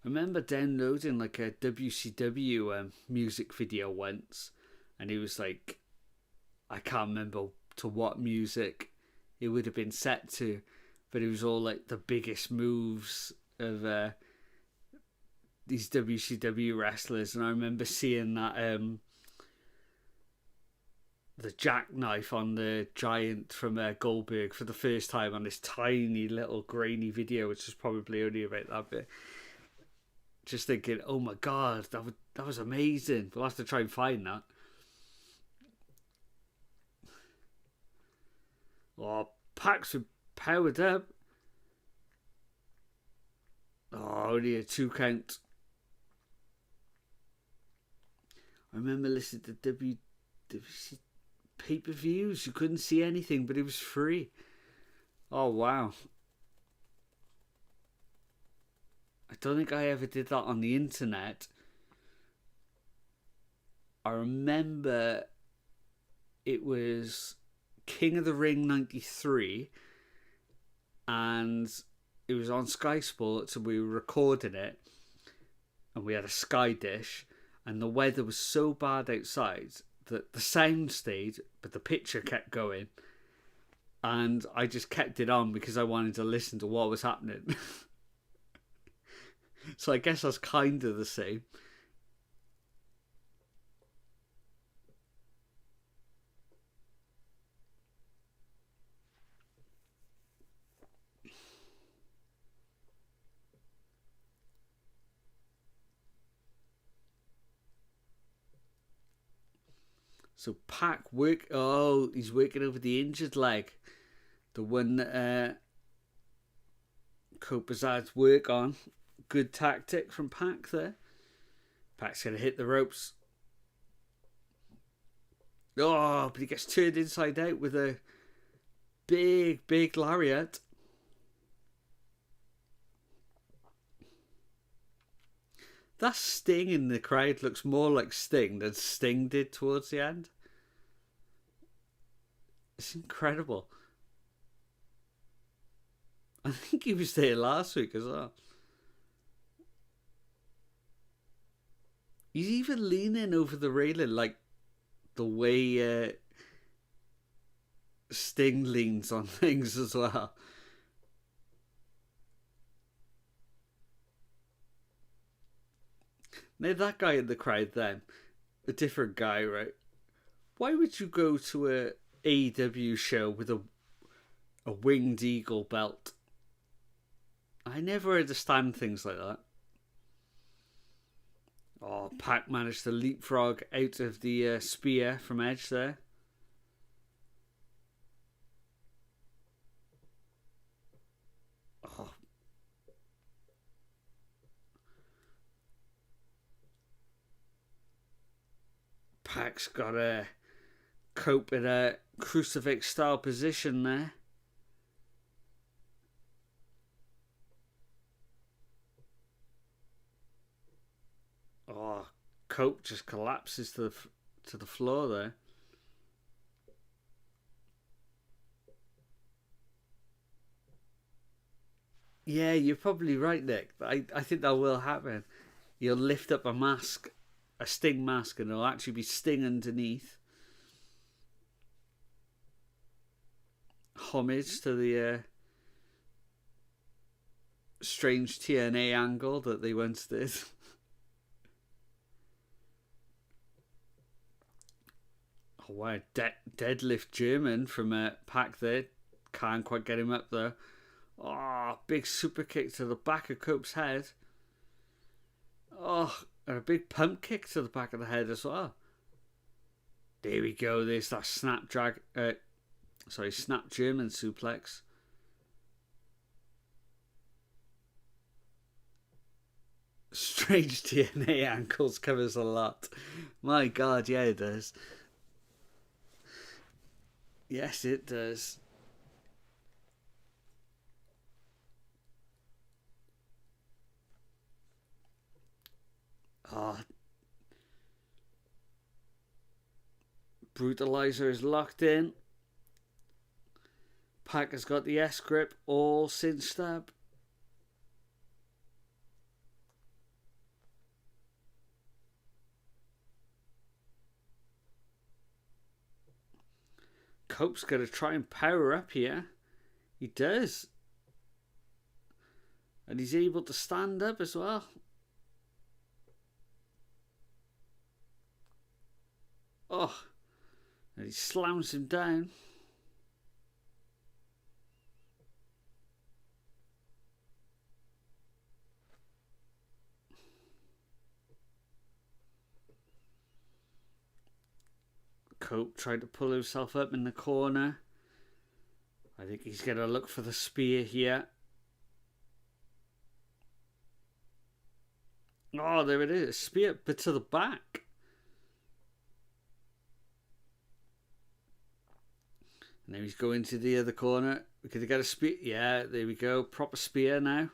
I remember downloading like a WCW music video once, and it was like, I can't remember to what music it would have been set to, but it was all like the biggest moves of these WCW wrestlers, and I remember seeing that the jackknife on the Giant from Goldberg for the first time on this tiny little grainy video, which was probably only about that bit. Just thinking, oh my god, that was amazing. We'll have to try and find that. Oh, Pax with powered up. Oh, only a 2 count. I remember listening to WWC pay-per-views. You couldn't see anything, but it was free. Oh, wow. I don't think I ever did that on the internet. I remember it was King of the Ring 93 and it was on Sky Sports and we were recording it and we had a Sky dish and the weather was so bad outside that the sound stayed but the picture kept going and I just kept it on because I wanted to listen to what was happening. So I guess that's kind of the same. So Pac work. Oh, he's working over the injured leg, the one that Copa's had work on. Good tactic from Pac there. Pac's gonna hit the ropes. Oh, but he gets turned inside out with a big lariat. That Sting in the crowd looks more like Sting than Sting did towards the end. It's incredible. I think he was there last week as well. He's even leaning over the railing like the way Sting leans on things as well. Now that guy in the crowd then, a different guy, right? Why would you go to a AEW show with a winged eagle belt? I never understand things like that. Oh, Pac managed to leapfrog out of the spear from Edge there. Oh. Pac's got a cope in a crucifix style position there. Oh, Cope just collapses to the floor there. Yeah, you're probably right, Nick. I think that will happen. You'll lift up a mask, a Sting mask, and it'll actually be Sting underneath. Homage to the strange TNA angle that they once did. Oh, wow. Deadlift German from Pac there. Can't quite get him up there. Oh, big super kick to the back of Cope's head. Oh, and a big pump kick to the back of the head as well. There we go. There's that snap German suplex. Strange TNA ankles covers a lot. My God, yeah, it does. Yes, it does. Oh. Brutalizer is locked in. Pac has got the S grip all cinched up. Cope's going to try and power up here. He does. And he's able to stand up as well. Oh. And he slams him down. Cope tried to pull himself up in the corner. I think he's going to look for the spear here. Oh, there it is. Spear, but to the back. And now he's going to the other corner. Could he get a spear? Yeah, there we go. Proper spear now.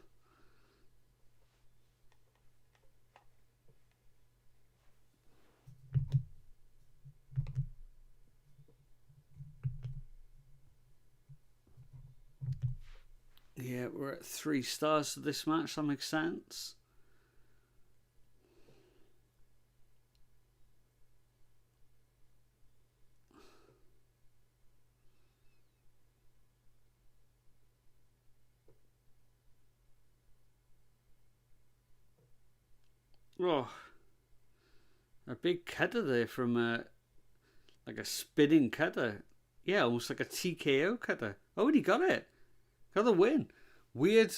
Yeah, we're at 3 stars for this match. That makes sense. Oh, a big cutter there from like a spinning cutter. Yeah, almost like a TKO cutter. Oh, and he got it. Got the win. Weird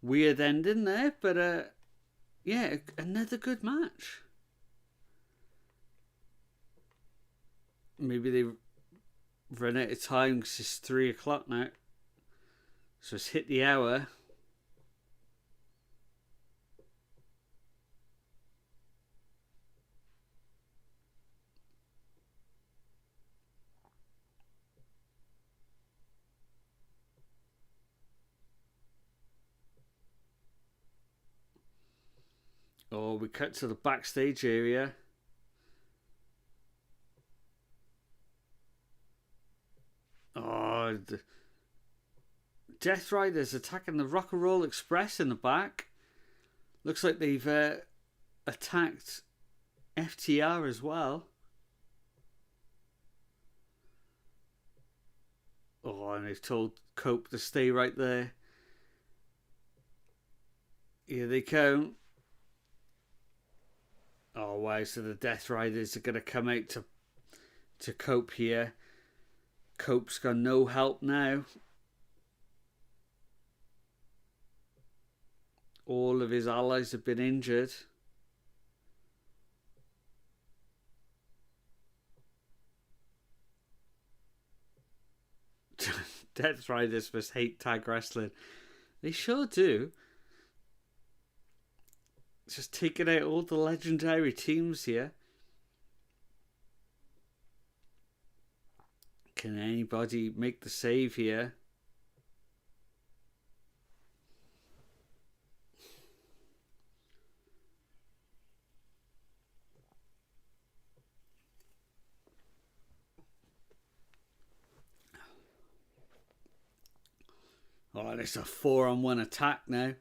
ending there, but yeah, another good match. Maybe they run out of time because it's 3 o'clock now. So it's hit the hour. Oh, we cut to the backstage area. Oh, Death Riders attacking the Rock and Roll Express in the back. Looks like they've attacked FTR as well. Oh, and they've told Cope to stay right there. Here they come. Oh, wow. So the Death Riders are going to come out to Cope here. Cope's got no help now. All of his allies have been injured. Death Riders must hate tag wrestling. They sure do. Just taking out all the legendary teams here. Can anybody make the save here? Oh, and it's a 4-on-1 attack now.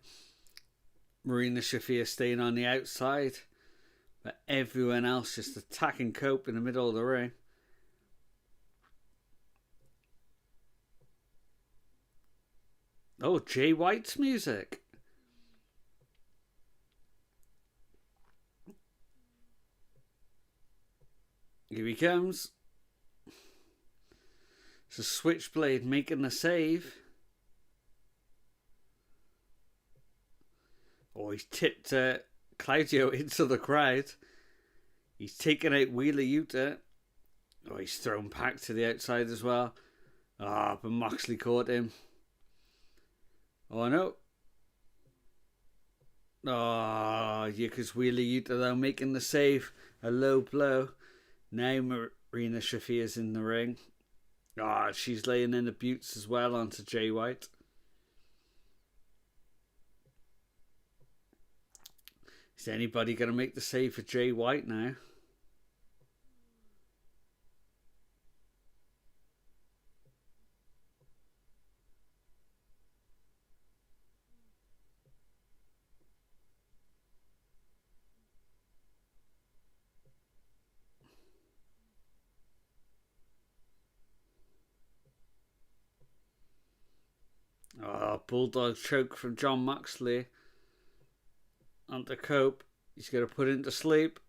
Marina Shafir staying on the outside, but everyone else just attacking Cope in the middle of the ring. Oh, Jay White's music. Here he comes. It's a Switchblade making the save. Oh, he's tipped Claudio into the crowd. He's taken out Wheeler Yuta. Oh, he's thrown Pac to the outside as well. Ah, but Moxley caught him. Oh, no. Oh, yeah, because Wheeler Yuta, though, making the save. A low blow. Now Marina Shafir's in the ring. Ah, she's laying in the buttes as well onto Jay White. Is anybody going to make the save for Jay White now? Oh, Bulldog choke from John Moxley. Onto Cope. He's going to put him to sleep.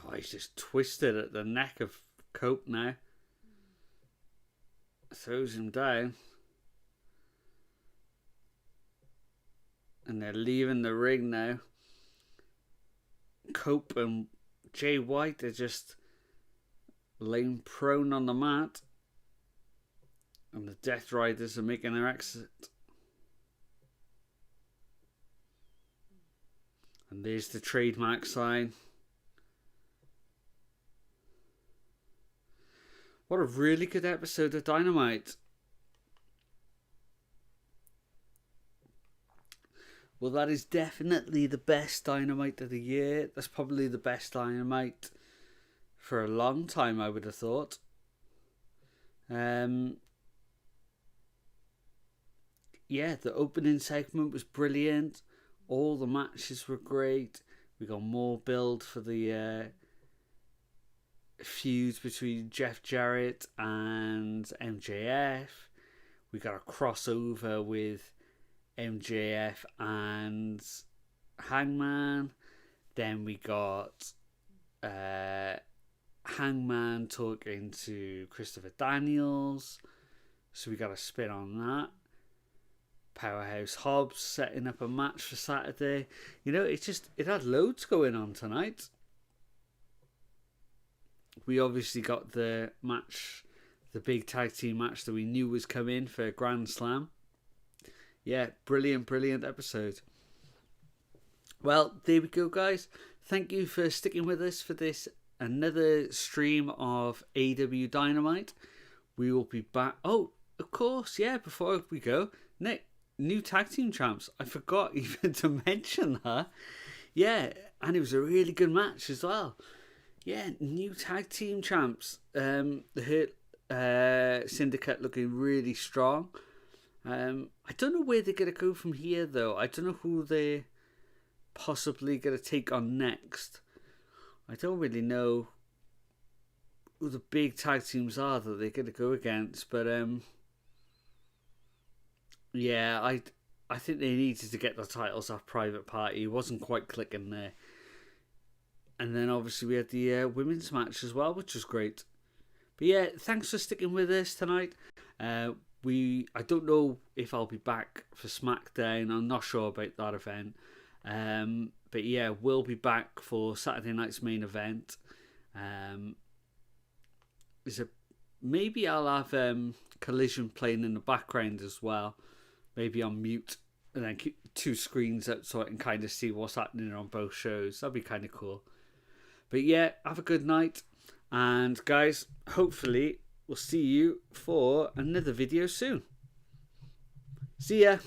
Oh, he's just twisted at the neck of Cope now. Throws him down. And they're leaving the ring now. Cope and Jay White are just laying prone on the mat. And the Death Riders are making their exit. And there's the trademark sign. What a really good episode of Dynamite. Well, that is definitely the best Dynamite of the year. That's probably the best Dynamite for a long time, I would have thought. Yeah, the opening segment was brilliant. All the matches were great. We got more build for the feuds between Jeff Jarrett and MJF. We got a crossover with MJF and Hangman. Then we got Hangman talking to Christopher Daniels. So we got a spin on that. Powerhouse Hobbs setting up a match for Saturday. You know, it had loads going on tonight. We obviously got the match, the big tag team match that we knew was coming for Grand Slam. Yeah, brilliant episode. Well, there we go, guys. Thank you for sticking with us for this another stream of AEW Dynamite. We will be back. Oh, of course, yeah, before we go, Nick, new tag team champs. I forgot even to mention that. Yeah, and it was a really good match as well. Yeah, new tag team champs. The Hurt Syndicate looking really strong. I don't know where they're going to go from here, though. I don't know who they're possibly going to take on next. I don't really know who the big tag teams are that they're going to go against, but yeah, I think they needed to get the titles off Private Party. It wasn't quite clicking there. And then obviously we had the women's match as well, which was great. But yeah, thanks for sticking with us tonight. I don't know if I'll be back for SmackDown. I'm not sure about that event. But yeah, we'll be back for Saturday night's main event. Maybe I'll have Collision playing in the background as well. Maybe on mute and then keep 2 screens up so I can kind of see what's happening on both shows. That'd be kind of cool. But yeah, have a good night. And guys, hopefully we'll see you for another video soon. See ya.